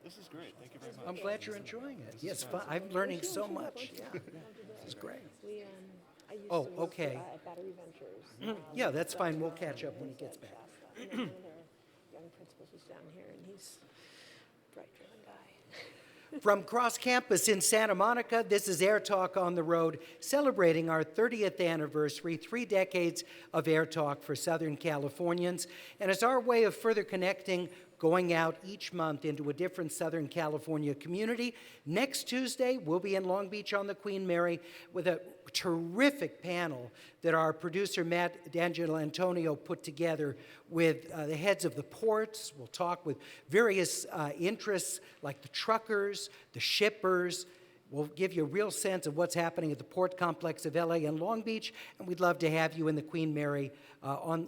This is great. Thank you very much. I'm glad you're enjoying it. Yes, fun. I'm learning so much. Yeah, this is great. We, I used Oh, to work okay. at Battery Ventures. Yeah, that's fine. We'll catch up when he gets back. Shasta. And then one of their young principals was down here, and he's a bright, driven guy. From Cross Campus in Santa Monica, this is Air Talk on the Road, celebrating our 30th anniversary, 3 decades of Air Talk for Southern Californians. And it's our way of further connecting, going out each month into a different Southern California community. Next Tuesday, we'll be in Long Beach on the Queen Mary with a terrific panel that our producer Matt D'Angelo Antonio put together with the heads of the ports. We'll talk with various interests like the truckers, the shippers. We'll give you a real sense of what's happening at the port complex of LA and Long Beach, and we'd love to have you in the Queen Mary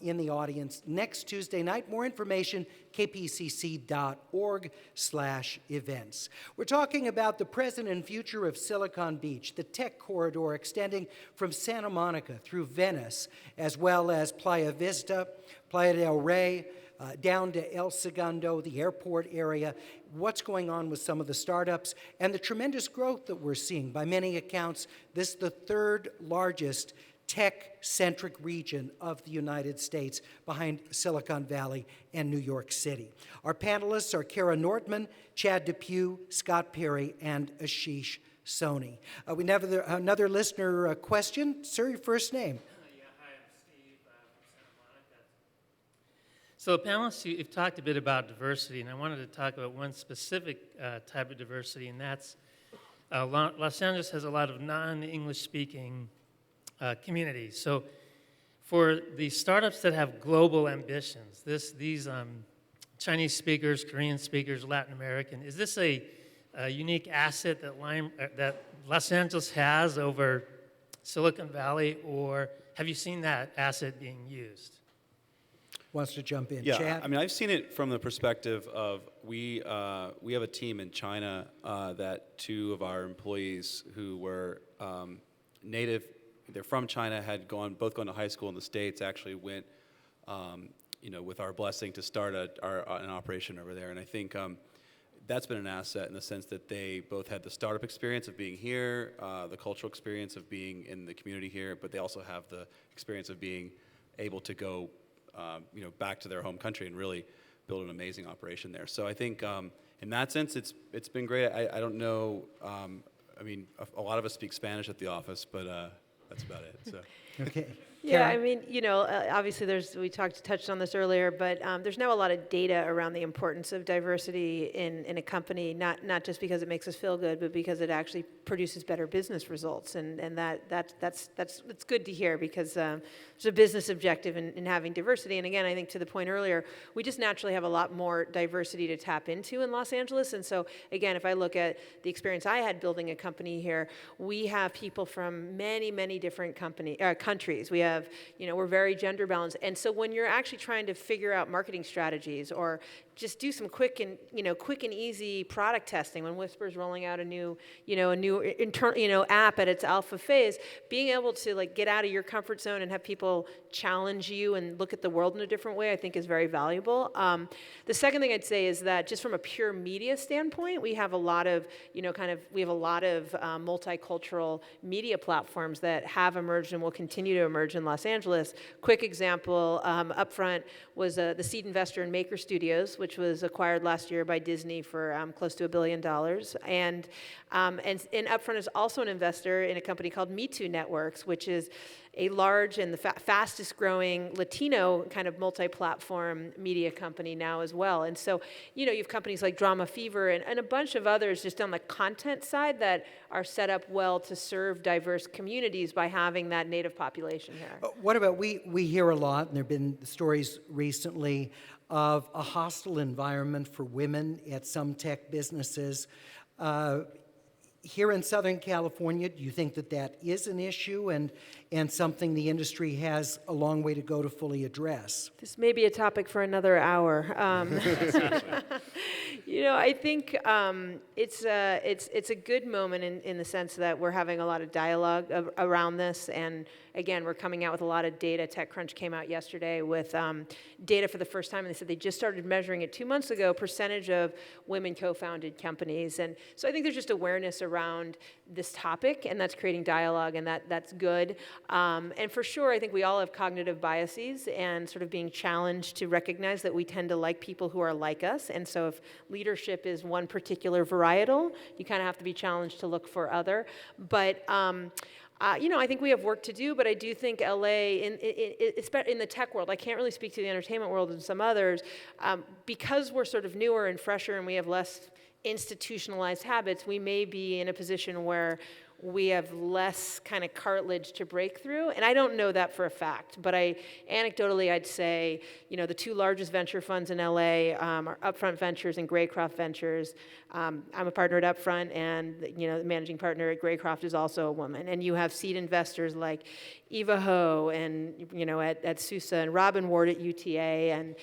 in the audience next Tuesday night. More information, kpcc.org/events. We're talking about the present and future of Silicon Beach, the tech corridor extending from Santa Monica through Venice, as well as Playa Vista, Playa del Rey, down to El Segundo, the airport area, what's going on with some of the startups, and the tremendous growth that we're seeing. By many accounts, this is the 3rd largest tech-centric region of the United States behind Silicon Valley and New York City. Our panelists are Kara Nortman, Chad DePue, Scott Perry, and Ashish Soni. We have another listener question. Sir, your first name. So, panelists, you've talked a bit about diversity, and I wanted to talk about one specific type of diversity, and that's Los Angeles has a lot of non-English speaking communities. So, for the startups that have global ambitions, these Chinese speakers, Korean speakers, Latin American, is this a unique asset that Los Angeles has over Silicon Valley, or have you seen that asset being used? Wants to jump in. Yeah, Chad? I mean, I've seen it from the perspective of we have a team in China that 2 of our employees who were native, they're from China, had both gone to high school in the States, actually went, with our blessing to start an operation over there. And I think that's been an asset in the sense that they both had the startup experience of being here, the cultural experience of being in the community here, but they also have the experience of being able to go back to their home country and really build an amazing operation there. So I think in that sense, it's been great. I don't know. I mean, a lot of us speak Spanish at the office, but that's about it. So. Okay. Yeah, Karen? I mean, obviously we touched on this earlier, but there's now a lot of data around the importance of diversity in a company, not just because it makes us feel good, but because it actually produces better business results, and that's good to hear, because there's a business objective in having diversity. And again, I think to the point earlier, we just naturally have a lot more diversity to tap into in Los Angeles. And so again, if I look at the experience I had building a company here, we have people from many different countries. We have, we're very gender balanced. And so when you're actually trying to figure out marketing strategies, or just do some quick and easy product testing, when Whisper's rolling out a new app at its alpha phase, being able to get out of your comfort zone and have people challenge you and look at the world in a different way, I think is very valuable. The second thing I'd say is that just from a pure media standpoint, we have a lot of multicultural media platforms that have emerged and will continue to emerge in Los Angeles. Quick example, up front was the seed investor in Maker Studios, which was acquired last year by Disney for close to $1 billion. And Upfront is also an investor in a company called Me Too Networks, which is a large and the fastest growing Latino kind of multi-platform media company now as well. And so, you have companies like Drama Fever and a bunch of others just on the content side that are set up well to serve diverse communities by having that native population here. What about, we hear a lot, and there have been stories recently of a hostile environment for women at some tech businesses. Here in Southern California, do you think that is an issue and something the industry has a long way to go to fully address? This may be a topic for another hour. I think it's a good moment in the sense that we're having a lot of dialogue around this, and again, we're coming out with a lot of data. TechCrunch came out yesterday with data for the first time, and they said they just started measuring it 2 months ago, percentage of women co-founded companies. And so I think there's just awareness around this topic, and that's creating dialogue, and that's good. And for sure, I think we all have cognitive biases and sort of being challenged to recognize that we tend to like people who are like us. And so if leadership is one particular varietal, you kind of have to be challenged to look for other. But I think we have work to do, but I do think LA, in the tech world, I can't really speak to the entertainment world and some others, because we're sort of newer and fresher and we have less institutionalized habits, we may be in a position where we have less kind of cartilage to break through. And I don't know that for a fact, but anecdotally, I'd say, the two largest venture funds in LA are Upfront Ventures and Graycroft Ventures. I'm a partner at Upfront, and the managing partner at Graycroft is also a woman. And you have seed investors like Eva Ho and at SUSE, and Robin Ward at UTA, and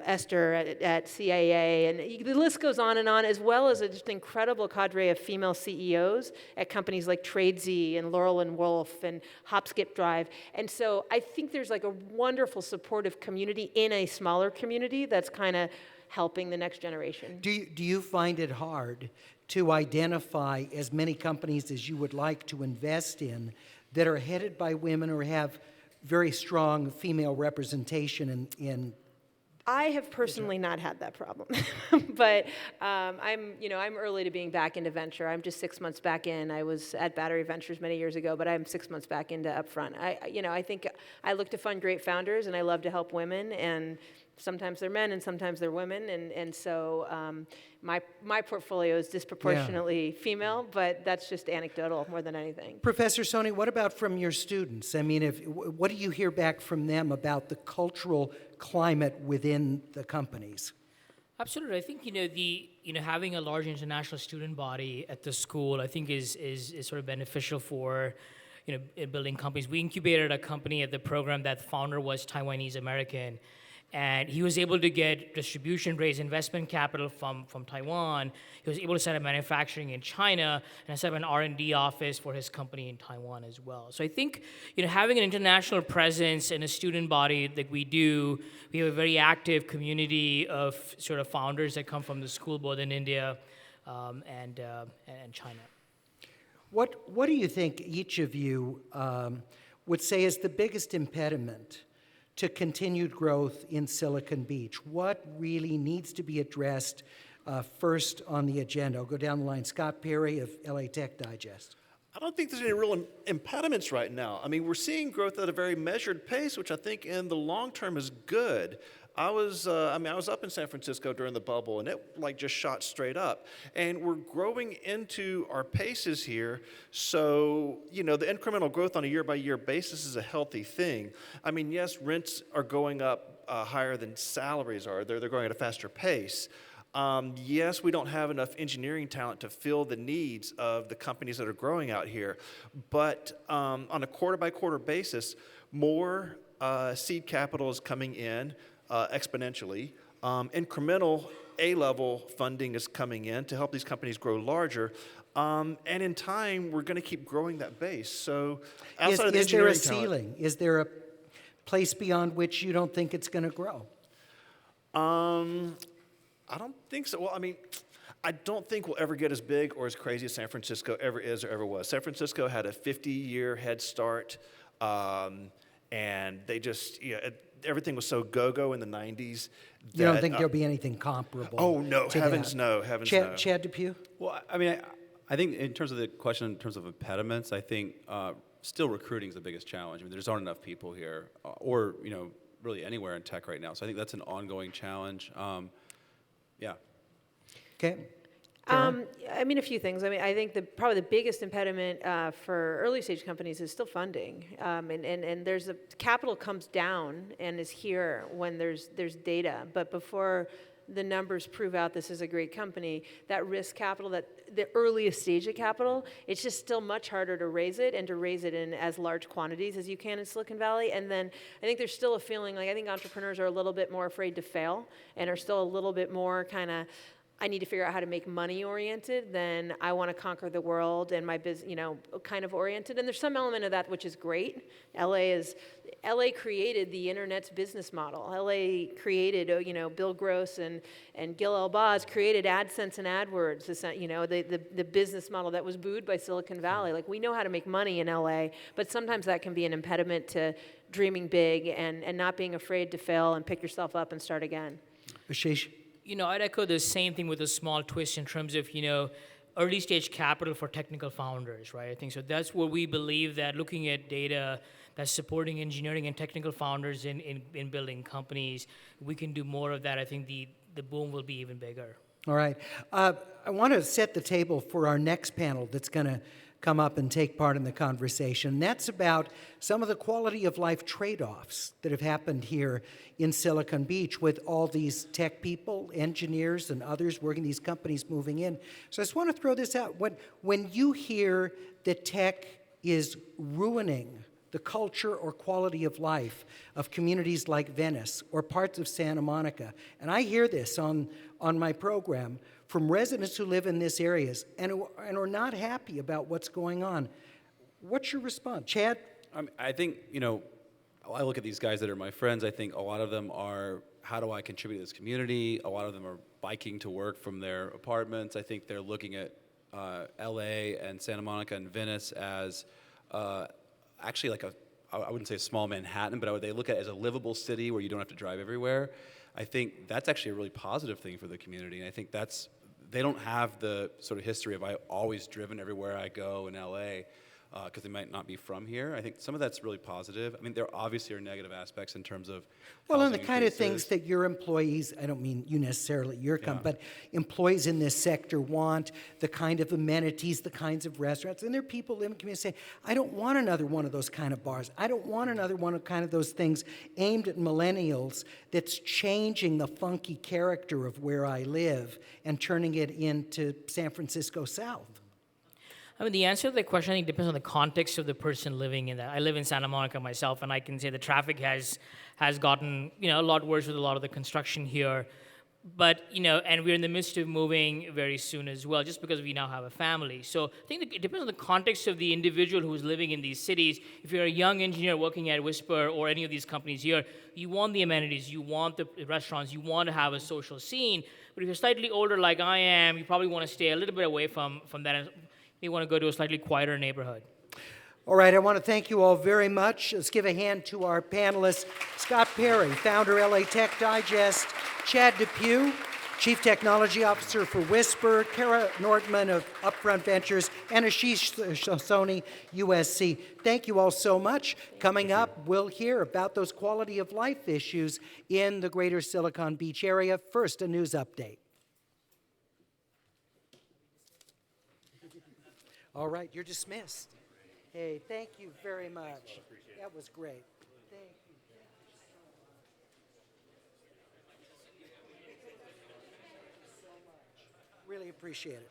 Esther at CAA, and the list goes on, as well as a just incredible cadre of female CEOs at companies like Tradesy and Laurel and Wolf and Hop Skip Drive. And so I think there's a wonderful supportive community in a smaller community that's kind of helping the next generation. Do you find it hard to identify as many companies as you would like to invest in that are headed by women or have very strong female representation in I have personally not had that problem, but I'm early to being back into venture. I'm just 6 months back in. I was at Battery Ventures many years ago, but I'm 6 months back into Upfront. I think I look to fund great founders, and I love to help women, and sometimes they're men and sometimes they're women, and so my portfolio is disproportionately female, but that's just anecdotal more than anything. Professor Soni, what about from your students? I mean, what do you hear back from them about the cultural climate within the companies? Absolutely. I think having a large international student body at the school, I think is sort of beneficial for building companies. We incubated a company at the program that the founder was Taiwanese American. And he was able to get distribution, raise investment capital from Taiwan. He was able to set up manufacturing in China and set up an R&D office for his company in Taiwan as well. So I think having an international presence in a student body like we do, we have a very active community of sort of founders that come from the school, both in India and China. What do you think each of you would say is the biggest impediment to continued growth in Silicon Beach? What really needs to be addressed first on the agenda? I'll go down the line. Scott Perry of LA Tech Digest. I don't think there's any real impediments right now. I mean, we're seeing growth at a very measured pace, which I think in the long term is good. I was up in San Francisco during the bubble, and it just shot straight up. And we're growing into our paces here, so the incremental growth on a year-by-year basis is a healthy thing. I mean, yes, rents are going up higher than salaries are. They're growing at a faster pace. Yes, we don't have enough engineering talent to fill the needs of the companies that are growing out here, but on a quarter-by-quarter basis, more seed capital is coming in exponentially. Incremental A-level funding is coming in to help these companies grow larger. And in time, we're going to keep growing that base. So outside of the engineering is there a ceiling? Is there a place beyond which you don't think it's going to grow? I don't think so. Well, I mean, I don't think we'll ever get as big or as crazy as San Francisco ever is or ever was. San Francisco had a 50-year head start, and they just, everything was so go-go in the 90s. You don't think there'll be anything comparable? Oh, no. Heavens no. Chad DePue? Well, I mean, I think in terms of the question, in terms of impediments, I think still recruiting is the biggest challenge. I mean, there just aren't enough people here, or really anywhere in tech right now. So I think that's an ongoing challenge. Yeah. Okay. I mean, a few things. I mean, I think probably the biggest impediment for early stage companies is still funding. And there's capital comes down and is here when there's data. But before the numbers prove out this is a great company, that risk capital, that the earliest stage of capital, it's just still much harder to raise it and to raise it in as large quantities as you can in Silicon Valley. And then I think there's still a feeling I think entrepreneurs are a little bit more afraid to fail and are still a little bit more kind of, I need to figure out how to make money oriented than I want to conquer the world and my business, kind of oriented. And there's some element of that which is great. LA created the internet's business model. LA created, Bill Gross and Gil Elbaz created AdSense and AdWords, the business model that was booed by Silicon Valley. We know how to make money in LA, but sometimes that can be an impediment to dreaming big and not being afraid to fail and pick yourself up and start again. Ashish? I'd echo the same thing with a small twist in terms of, early stage capital for technical founders, right? I think so. That's where we believe that looking at data that's supporting engineering and technical founders in building companies, we can do more of that. I think the boom will be even bigger. All right. I want to set the table for our next panel that's going to come up and take part in the conversation. That's about some of the quality of life trade-offs that have happened here in Silicon Beach with all these tech people, engineers, and others working these companies moving in. So I just want to throw this out. When you hear that tech is ruining the culture or quality of life of communities like Venice or parts of Santa Monica, and I hear this on my program from residents who live in these areas and are not happy about what's going on. What's your response? Chad? I think, I look at these guys that are my friends. I think a lot of them are, how do I contribute to this community? A lot of them are biking to work from their apartments. I think they're looking at LA and Santa Monica and Venice as actually I wouldn't say a small Manhattan, but they look at it as a livable city where you don't have to drive everywhere. I think that's actually a really positive thing for the community. And I think they don't have the sort of history of I've always driven everywhere I go in LA because they might not be from here. I think some of that's really positive. I mean, there obviously are negative aspects in terms of well, and the kind of things that your employees, I don't mean you necessarily, your company, but employees in this sector want, the kind of amenities, the kinds of restaurants. And there are people in the community say, I don't want another one of those kind of bars. I don't want another one of kind of those things aimed at millennials that's changing the funky character of where I live and turning it into San Francisco South. I mean, the answer to the question, I think, depends on the context of the person living in that. I live in Santa Monica myself, and I can say the traffic has gotten, a lot worse with a lot of the construction here. But, and we're in the midst of moving very soon as well, just because we now have a family. So I think it depends on the context of the individual who's living in these cities. If you're a young engineer working at Whisper or any of these companies here, you want the amenities, you want the restaurants, you want to have a social scene. But if you're slightly older like I am, you probably want to stay a little bit away from that. You want to go to a slightly quieter neighborhood. All right, I want to thank you all very much. Let's give a hand to our panelists. Scott Perry, founder, LA Tech Digest. Chad DePue, Chief Technology Officer for Whisper, Kara Nortman of Upfront Ventures, and Ashish Soni, USC. Thank you all so much. Coming up, we'll hear about those quality of life issues in the greater Silicon Beach area. First, a news update. All right, you're dismissed. Hey, thank you very much. That was great. Thank you. Really appreciate it.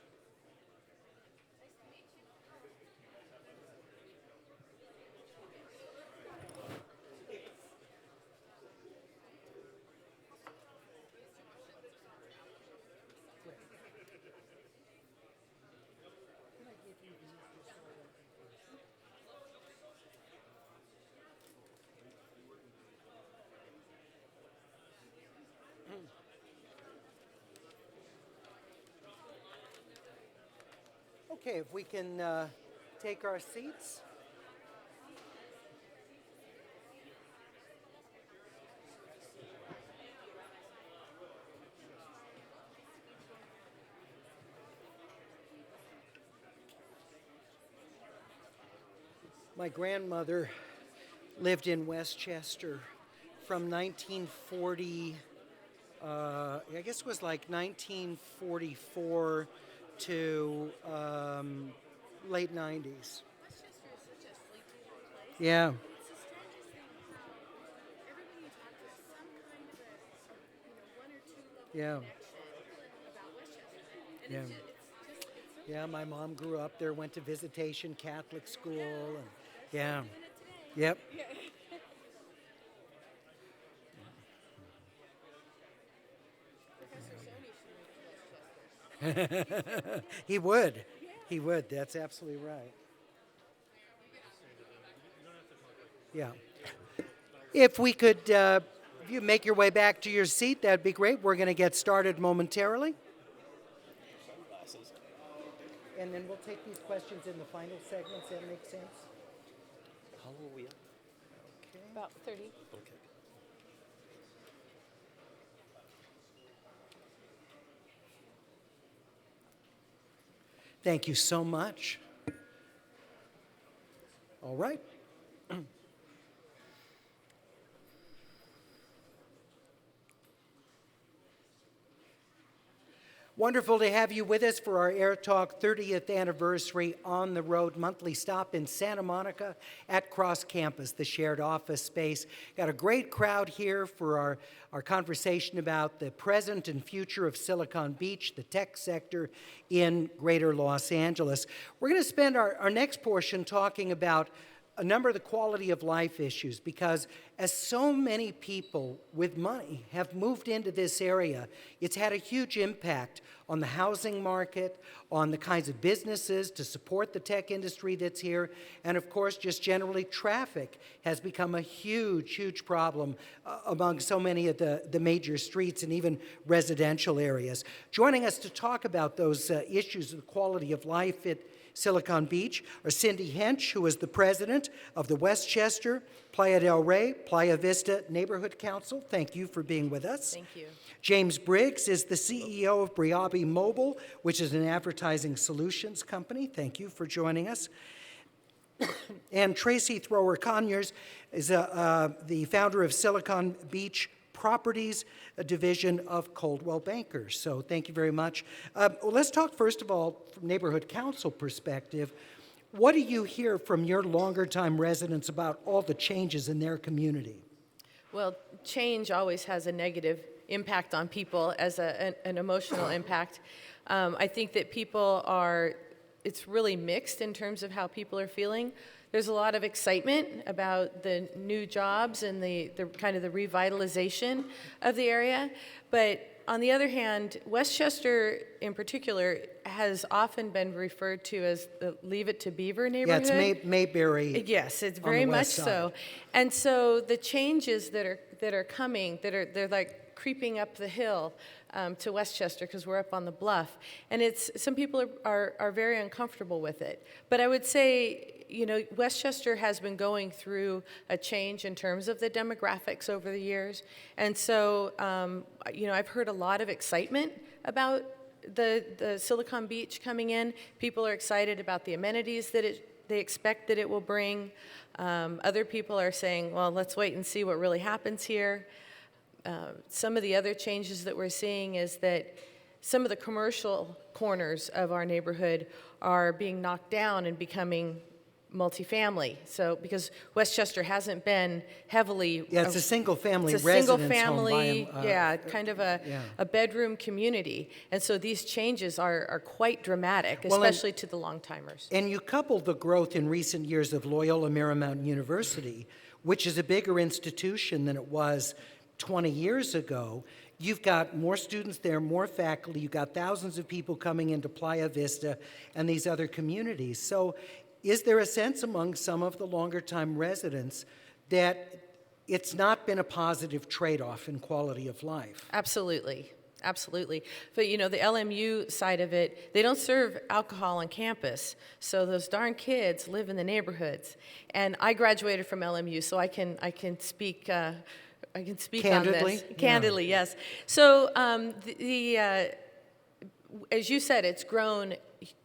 Okay, if we can take our seats. My grandmother lived in Westchester from 1940, I guess it was like 1944 to late 90s. Yeah. Yeah. Yeah. Yeah, my mom grew up there, went to Visitation Catholic School, and yeah. Yep. He would. He would. That's absolutely right. Yeah. If we could, if you make your way back to your seat, that'd be great. We're going to get started momentarily. And then we'll take these questions in the final segments. That makes sense? How old are we? Okay. About 30. Okay. Thank you so much. All right. Wonderful to have you with us for our AirTalk 30th anniversary on the road monthly stop in Santa Monica at Cross Campus, the shared office space. Got a great crowd here for our conversation about the present and future of Silicon Beach, the tech sector in greater Los Angeles. We're going to spend our next portion talking about a number of the quality of life issues, because as so many people with money have moved into this area, it's had a huge impact on the housing market, on the kinds of businesses to support the tech industry that's here, and of course, just generally traffic has become a huge, huge problem among so many of the major streets and even residential areas. Joining us to talk about those issues of the quality of life at Silicon Beach are Cyndi Hench, who is the president of the Westchester, Playa del Rey, Playa Vista Neighborhood Council. Thank you for being with us. Thank you. James Briggs is the CEO of Briabi Mobile, which is an advertising solutions company. Thank you for joining us. And Tracy Thrower Conyers is the founder of Silicon Beach Properties, a division of Coldwell Banker. So thank you very much. Let's talk first of all from neighborhood council perspective. What do you hear from your longer time residents about all the changes in their community? Well, change always has a negative impact on people as an emotional impact. I think that it's really mixed in terms of how people are feeling. There's a lot of excitement about the new jobs and the kind of the revitalization of the area. But on the other hand, Westchester in particular has often been referred to as the Leave It to Beaver neighborhood. Yeah, it's Mayberry. Yes, it's very much so. And so the changes that are coming, they're like creeping up the hill to Westchester, because we're up on the bluff. And some people are very uncomfortable with it. But I would say Westchester has been going through a change in terms of the demographics over the years. And so, I've heard a lot of excitement about the Silicon Beach coming in. People are excited about the amenities that they expect that it will bring. Other people are saying, well, let's wait and see what really happens here. Some of the other changes that we're seeing is that some of the commercial corners of our neighborhood are being knocked down and becoming multifamily. So because Westchester hasn't been heavily... Yeah, it's a single-family it's a residence single-family, home. kind of a bedroom community. And so these changes are quite dramatic, especially to the long-timers. And you couple the growth in recent years of Loyola Marymount University, which is a bigger institution than it was 20 years ago. You've got more students there, more faculty, you've got thousands of people coming into Playa Vista and these other communities. So is there a sense among some of the longer-time residents that it's not been a positive trade-off in quality of life? Absolutely. Absolutely. But, the LMU side of it, they don't serve alcohol on campus. So those darn kids live in the neighborhoods. And I graduated from LMU, so I can speak... I can speak Candidly? on this. Candidly, yes. So as you said, it's grown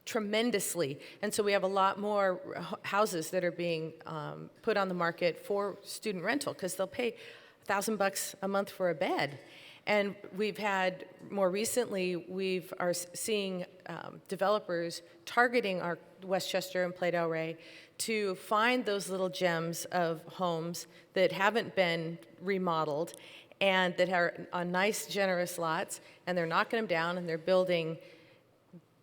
tremendously. And so we have a lot more houses that are being put on the market for student rental because they'll pay $1,000 a month for a bed. And we've had, more recently, we are seeing developers targeting our Westchester and Playa del Rey to find those little gems of homes that haven't been remodeled and that are on nice, generous lots, and they're knocking them down and they're building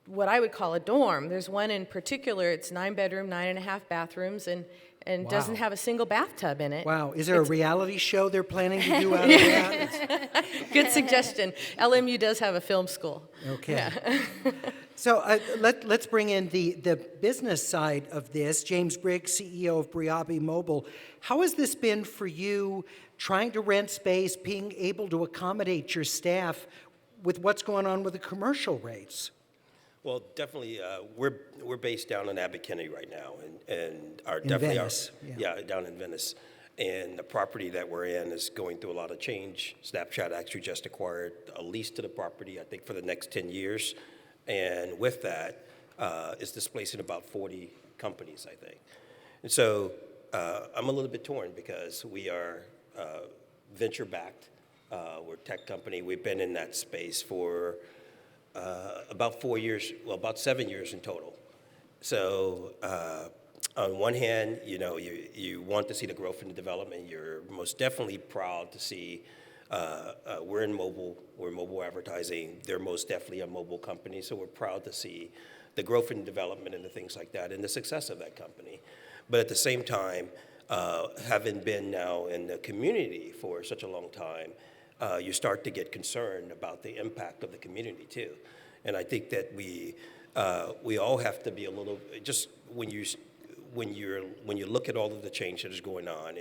what I would call a dorm. There's one in particular, it's 9-bedroom, 9.5 bathrooms, and Wow. doesn't have a single bathtub in it. Wow. Is there a reality show they're planning to do out of that? Good suggestion. LMU does have a film school. Okay. Yeah. So let's bring in the business side of this. James Briggs, CEO of Briabi Mobile. How has this been for you, trying to rent space, being able to accommodate your staff with what's going on with the commercial rates? Well, definitely, we're based down in Abbot Kinney right now, and our In definitely Venice, yeah, down in Venice, and the property that we're in is going through a lot of change. Snapchat actually just acquired a lease to the property, I think, for the next 10 years, and with that, it's displacing about 40 companies, I think, and so I'm a little bit torn because we are venture-backed. We're a tech company. We've been in that space for about 4 years, well, about 7 years in total. So on one hand, you want to see the growth and the development. You're most definitely proud to see we're mobile advertising. They're most definitely a mobile company, so we're proud to see the growth and development and the things like that and the success of that company. But at the same time, having been now in the community for such a long time, you start to get concerned about the impact of the community too, and I think that we all have to be a little just when you look at all of the change that is going on,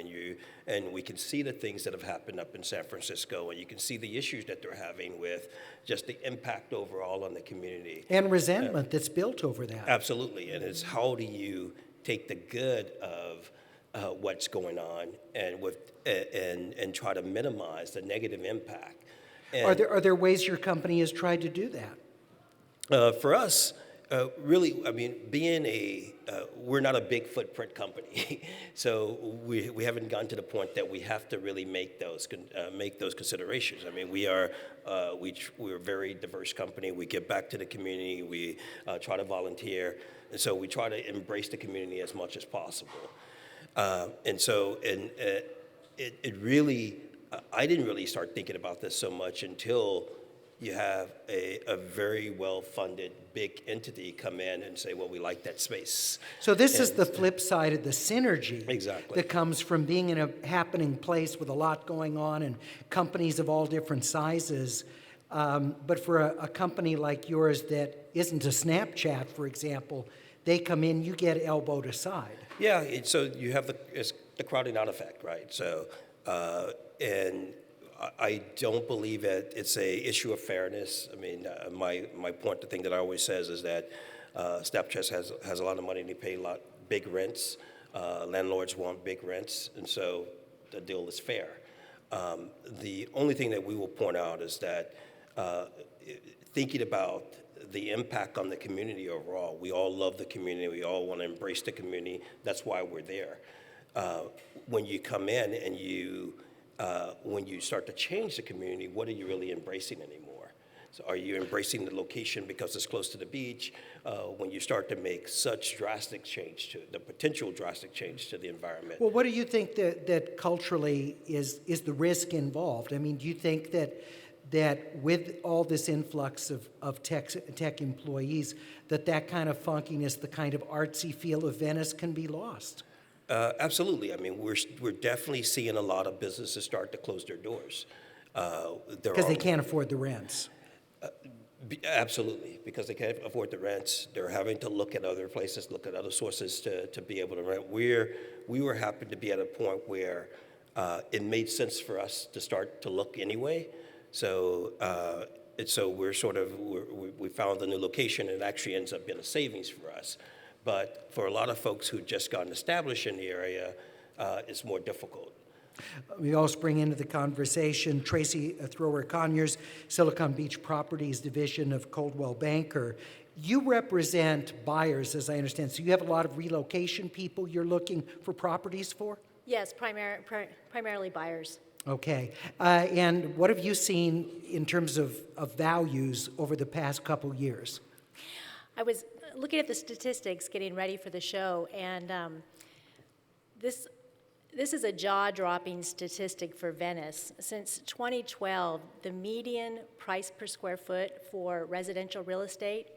and we can see the things that have happened up in San Francisco, and you can see the issues that they're having with just the impact overall on the community And resentment that's built over that. Absolutely, and it's how do you take the good of what's going on and try to minimize the negative impact. And Are there ways your company has tried to do that? for us, really, I mean, we're not a big footprint company, so we haven't gotten to the point that we have to really make those considerations. I mean, we're a very diverse company. We give back to the community. We try to volunteer, and so we try to embrace the community as much as possible. It really, I didn't really start thinking about this so much until you have a very well-funded big entity come in and say, well, we like that space. So this is the flip side of the synergy Exactly. that comes from being in a happening place with a lot going on and companies of all different sizes. But for a company like yours that isn't a Snapchat, for example, they come in, you get elbowed aside. Yeah, so you have it's the crowding out effect, right? So, and I don't believe that it's a issue of fairness. I mean, my point, the thing that I always says is that Snapchat has a lot of money and they big rents. Landlords want big rents, and so the deal is fair. The only thing that we will point out is that thinking about the impact on the community overall, we all love the community, we all want to embrace the community, that's why we're there. When you come in and when you start to change the community, what are you really embracing anymore? So are you embracing the location because it's close to the beach? When you start to make such drastic change to the potential drastic change to the environment. Well, what do you think that culturally is the risk involved? I mean, do you think that with all this influx of tech employees, that kind of funkiness, the kind of artsy feel of Venice can be lost? Absolutely. I mean, we're definitely seeing a lot of businesses start to close their doors. Because they can't afford the rents. Absolutely, because they can't afford the rents. They're having to look at other places, look at other sources to be able to rent. We were happy to be at a point where it made sense for us to start to look anyway. So we found a new location, and it actually ends up being a savings for us. But for a lot of folks who just gotten established in the area, it's more difficult. We also bring into the conversation Tracy Thrower Conyers, Silicon Beach Properties Division of Coldwell Banker. You represent buyers, as I understand, so you have a lot of relocation people you're looking for properties for? Yes, primarily buyers. Okay. And what have you seen in terms of values over the past couple years? I was looking at the statistics getting ready for the show, and this is a jaw-dropping statistic for Venice. Since 2012, the median price per square foot for residential real estate,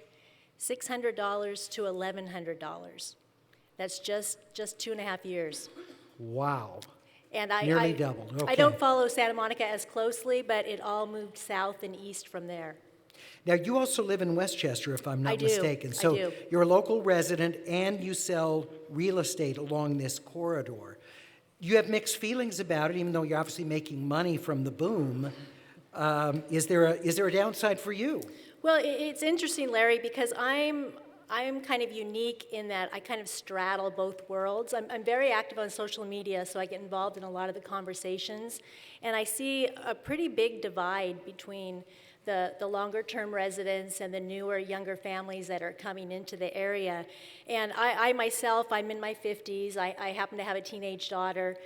$600 to $1,100. That's just 2.5 years. Wow. And Nearly doubled. Okay. I don't follow Santa Monica as closely, but it all moved south and east from there. Now, you also live in Westchester, if I'm not mistaken. So I do. You're a local resident, and you sell real estate along this corridor. You have mixed feelings about it, even though you're obviously making money from the boom. Is there a downside for you? Well, it's interesting, Larry, because I'm kind of unique in that I kind of straddle both worlds. I'm very active on social media, so I get involved in a lot of the conversations. And I see a pretty big divide between the longer-term residents and the newer, younger families that are coming into the area. And I myself, I'm in my 50s. I happen to have a teenage daughter.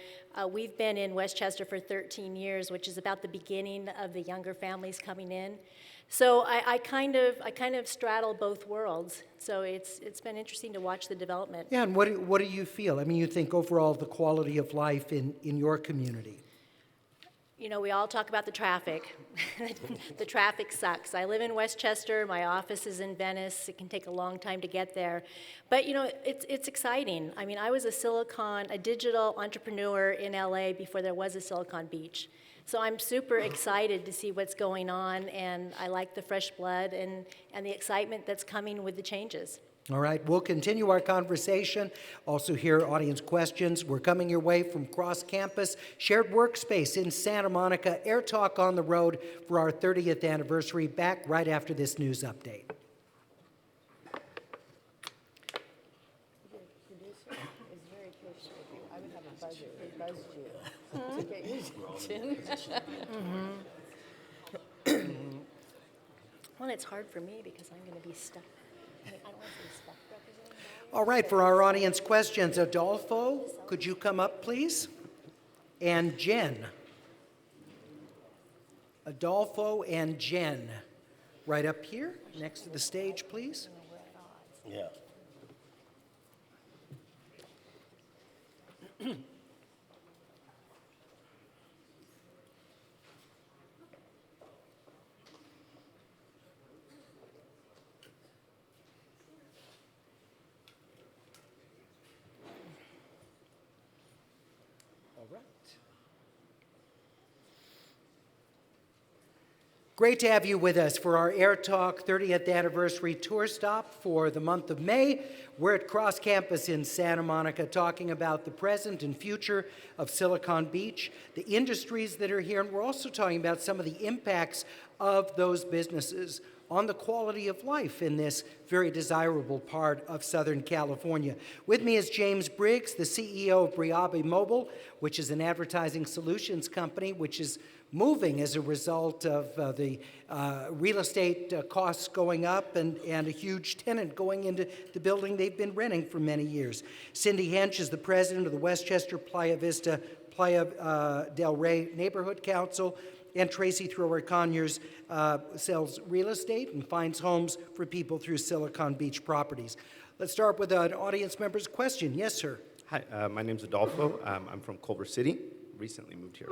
We've been in Westchester for 13 years, which is about the beginning of the younger families coming in. So I kind of straddle both worlds. So it's been interesting to watch the development. Yeah, and what do you feel? I mean, you think overall the quality of life in your community? You know, we all talk about the traffic. The traffic sucks. I live in Westchester. My office is in Venice. It can take a long time to get there. But, you know, it's exciting. I mean, I was a digital entrepreneur in LA before there was a Silicon Beach. So I'm super excited to see what's going on, and I like the fresh blood and the excitement that's coming with the changes. All right, we'll continue our conversation. Also hear audience questions. We're coming your way from Cross Campus, shared workspace in Santa Monica, AirTalk on the road for our 30th anniversary, back right after this news update. Well, it's hard for me because I'm going to be stuck. I don't want to be stuck representing. All right, for our audience questions, Adolfo, could you come up, please? And Jen. Adolfo and Jen, right up here, next to the stage, please. Yeah. Great to have you with us for our AirTalk 30th anniversary tour stop for the month of May. We're at Cross Campus in Santa Monica talking about the present and future of Silicon Beach, the industries that are here, and we're also talking about some of the impacts of those businesses on the quality of life in this very desirable part of Southern California. With me is James Briggs, the CEO of Briabi Mobile, which is an advertising solutions company which is moving as a result of the real estate costs going up and a huge tenant going into the building they've been renting for many years. Cyndi Hench is the president of the Westchester Playa Vista Playa del Rey Neighborhood Council, and Tracy Thrower Conyers sells real estate and finds homes for people through Silicon Beach Properties. Let's start with an audience member's question. Yes, sir. Hi, my name's Adolfo. I'm from Culver City, recently moved here.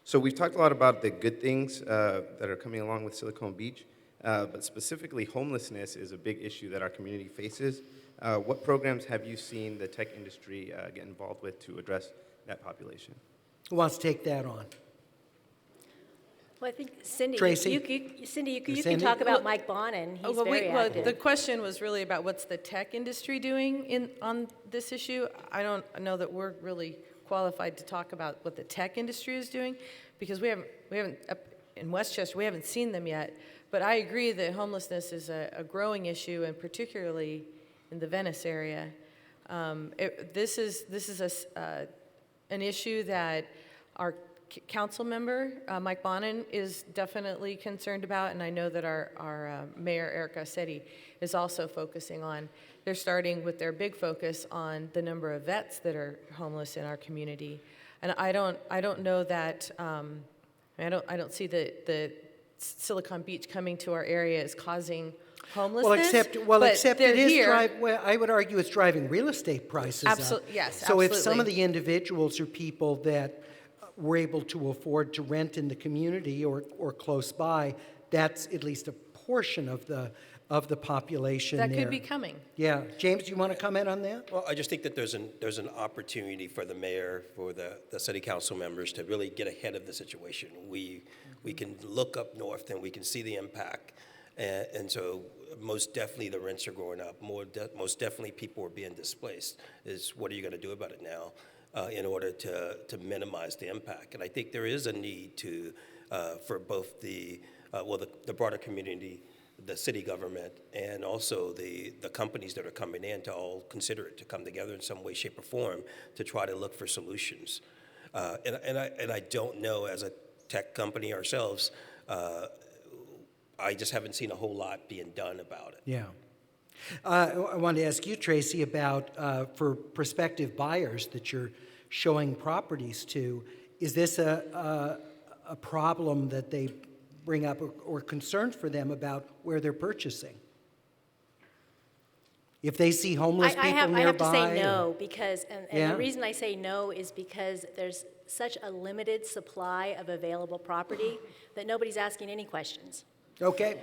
So we've talked a lot about the good things that are coming along with Silicon Beach, but specifically homelessness is a big issue that our community faces. What programs have you seen the tech industry get involved with to address that population? Who wants to take that on? Well, I think Cyndi, Tracy? you can Cyndi? talk about Mike Bonin. He's very active. The question was really about what's the tech industry doing on this issue. I don't know that we're really qualified to talk about what the tech industry is doing, because we haven't up in Westchester, we haven't seen them yet. But I agree that homelessness is a growing issue, and particularly in the Venice area. This is an issue that our council member, Mike Bonin, is definitely concerned about, and I know that our Mayor, Eric Garcetti, is also focusing on. They're starting with their big focus on the number of vets that are homeless in our community. And I don't know that, I don't see the Silicon Beach coming to our area is causing homelessness. Except it is I would argue it's driving real estate prices up. Yes, so absolutely. If some of the individuals or people that were able to afford to rent in the community or close by, that's at least a portion of the population that there. could be coming. Yeah. James, do you want to comment on that? Well, I just think that there's an opportunity for the mayor, for the city council members to really get ahead of the situation. We can look up north and we can see the impact. And so most definitely the rents are going up. Most definitely people are being displaced. What are you going to do about it now in order to minimize the impact? And I think there is a need for both the broader community, the city government, and also the companies that are coming in to all consider it, to come together in some way, shape, or form to try to look for solutions. And I don't know, as a tech company ourselves, I just haven't seen a whole lot being done about it. Yeah. I wanted to ask you, Tracy, about for prospective buyers that you're showing properties to, is this a problem that they bring up or concern for them about where they're purchasing? If they see homeless people nearby? I have to say no, because, Yeah? the reason I say no is because there's such a limited supply of available property that nobody's asking any questions. Okay.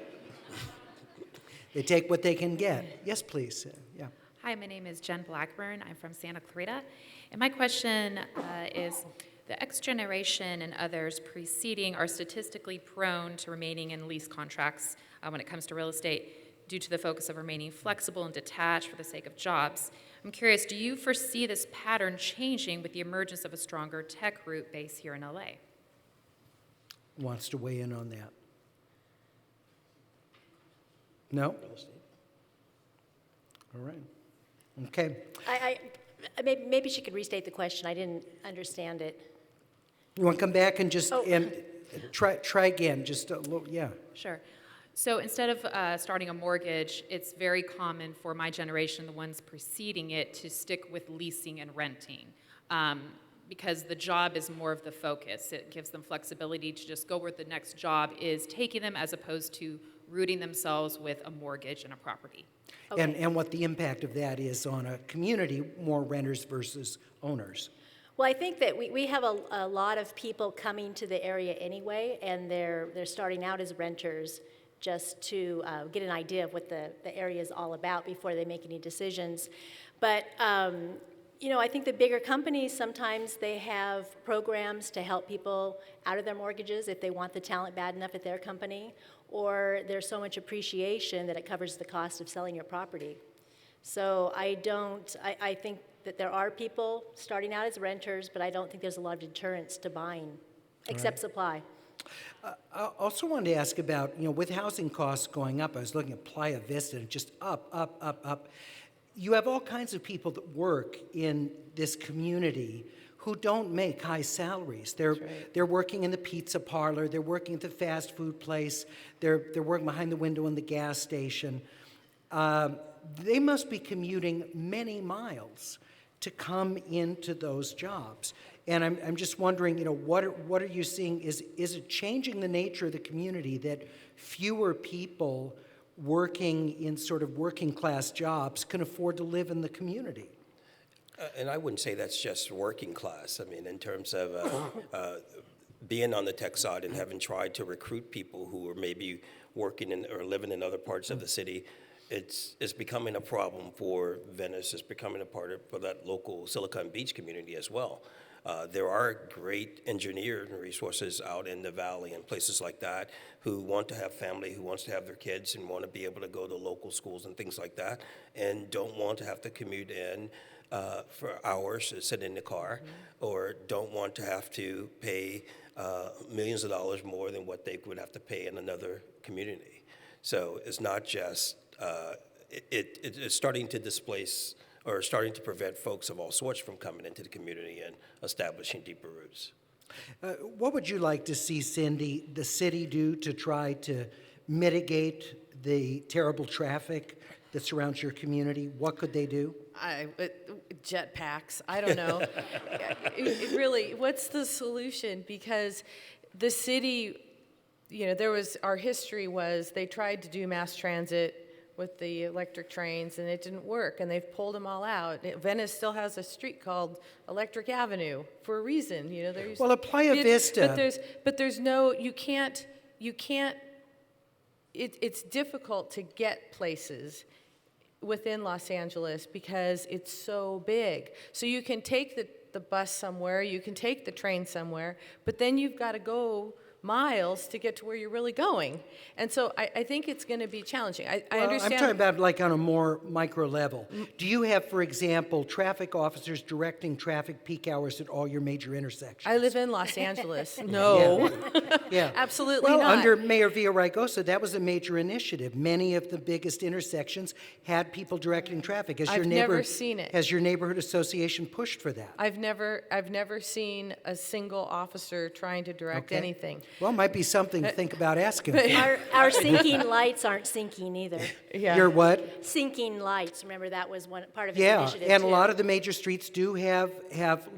They take what they can get. Yes, please. Yeah. Hi, my name is Jen Blackburn. I'm from Santa Clarita. And my question is, the X generation and others preceding are statistically prone to remaining in lease contracts when it comes to real estate due to the focus of remaining flexible and detached for the sake of jobs. I'm curious, do you foresee this pattern changing with the emergence of a stronger tech root base here in LA? Wants to weigh in on that? No? All right. Okay. Maybe she could restate the question. I didn't understand it. You want to come back and just and try again? Just a little, yeah. Sure. So instead of starting a mortgage, it's very common for my generation, the ones preceding it, to stick with leasing and renting because the job is more of the focus. It gives them flexibility to just go where the next job is taking them as opposed to rooting themselves with a mortgage and a property. Okay. And what the impact of that is on a community, more renters versus owners. Well, I think that we have a lot of people coming to the area anyway, and they're starting out as renters just to get an idea of what the area is all about before they make any decisions. But I think the bigger companies, sometimes they have programs to help people out of their mortgages if they want the talent bad enough at their company, or there's so much appreciation that it covers the cost of selling your property. So I think that there are people starting out as renters, but I don't think there's a lot of deterrence to buying, except supply. I also wanted to ask about, with housing costs going up, I was looking at Playa Vista, and just up, up, up, up. You have all kinds of people that work in this community who don't make high salaries. They're working in the pizza parlor, they're working at the fast food place, they're working behind the window in the gas station. They must be commuting many miles to come into those jobs. And I'm just wondering, what are you seeing? Is it changing the nature of the community that fewer people working in sort of working class jobs can afford to live in the community? And I wouldn't say that's just working class. I mean, in terms of being on the tech side and having tried to recruit people who are maybe working in or living in other parts of the city, it's becoming a problem for Venice. It's becoming a part of for that local Silicon Beach community as well. There are great engineering resources out in the valley and places like that who want to have family, who wants to have their kids and want to be able to go to local schools and things like that, and don't want to have to commute in for hours to sit in the car, or don't want to have to pay millions of dollars more than what they would have to pay in another community. So it's not just, it's starting to displace or starting to prevent folks of all sorts from coming into the community and establishing deeper roots. What would you like to see, Cyndi, the city do to try to mitigate the terrible traffic that surrounds your community? What could they do? Jetpacks. I don't know. It really, what's the solution? Because the city, our history was they tried to do mass transit with the electric trains, and it didn't work, and they've pulled them all out. Venice still has a street called Electric Avenue for a reason. Well, at Playa Vista. But there's no, you can't. It's difficult to get places within Los Angeles because it's so big. So you can take the bus somewhere, you can take the train somewhere, but then you've got to go miles to get to where you're really going. And so I think it's going to be challenging. I understand. I'm talking about like on a more micro level. Do you have, for example, traffic officers directing traffic peak hours at all your major intersections? I live in Los Angeles. No. Yeah. Absolutely well, not. Under Mayor Villaraigosa, that was a major initiative. Many of the biggest intersections had people directing traffic. I've never seen it. Has your neighborhood association pushed for that? I've never seen a single officer trying to direct anything. Well, it might be something to think about asking. Our sinking lights aren't sinking either. Yeah. Your what? Sinking lights. Remember, that was one part of his Yeah, initiative, and too. a lot of the major streets do have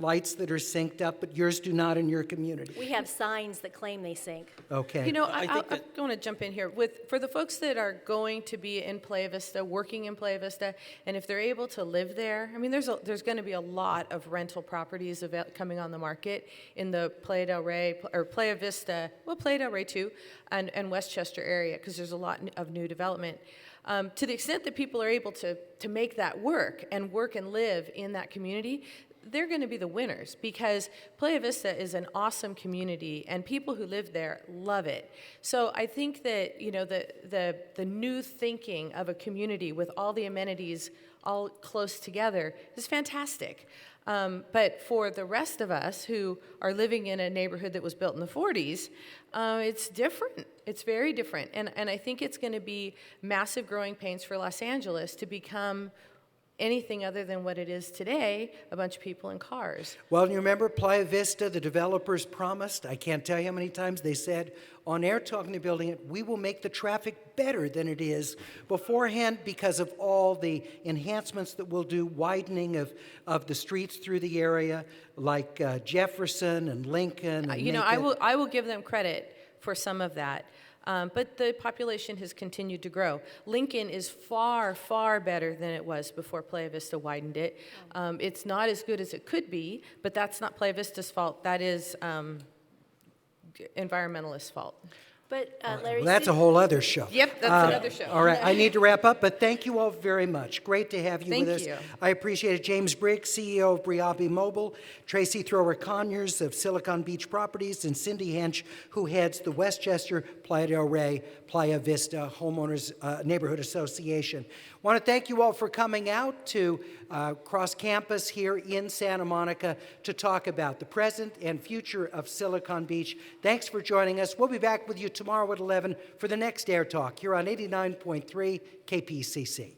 lights that are synced up, but yours do not in your community. We have signs that claim they sink. Okay. I want to jump in here. For the folks that are going to be in Playa Vista, working in Playa Vista, and if they're able to live there, I mean, there's going to be a lot of rental properties coming on the market in the Playa del Rey, or Playa Vista, well, Playa del Rey too, and Westchester area, because there's a lot of new development. To the extent that people are able to make that work and live in that community, they're going to be the winners, because Playa Vista is an awesome community and people who live there love it. So I think that the new thinking of a community with all the amenities all close together is fantastic. But for the rest of us who are living in a neighborhood that was built in the 40s, it's different. It's very different. And I think it's going to be massive growing pains for Los Angeles to become anything other than what it is today, a bunch of people in cars. Well, you remember Playa Vista, the developers promised, I can't tell you how many times they said, on AirTalk in the building, we will make the traffic better than it is beforehand because of all the enhancements that we'll do, widening of the streets through the area, like Jefferson and Lincoln. And I will give them credit for some of that. But the population has continued to grow. Lincoln is far, far better than it was before Playa Vista widened it. It's not as good as it could be, but that's not Playa Vista's fault. That is environmentalists' fault. But Larry, well, that's a whole other show. Yep, that's another show. All right, I need to wrap up, but thank you all very much. Great to have you with us. Thank you. I appreciate it. James Briggs, CEO of Briabi Mobile, Tracy Thrower Conyers of Silicon Beach Properties, and Cyndi Hench, who heads the Westchester, Playa del Rey, Playa Vista Homeowners Neighborhood Association. want to thank you all for coming out to Cross Campus here in Santa Monica to talk about the present and future of Silicon Beach. Thanks for joining us. We'll be back with you tomorrow at 11 for the next AirTalk here on 89.3 KPCC.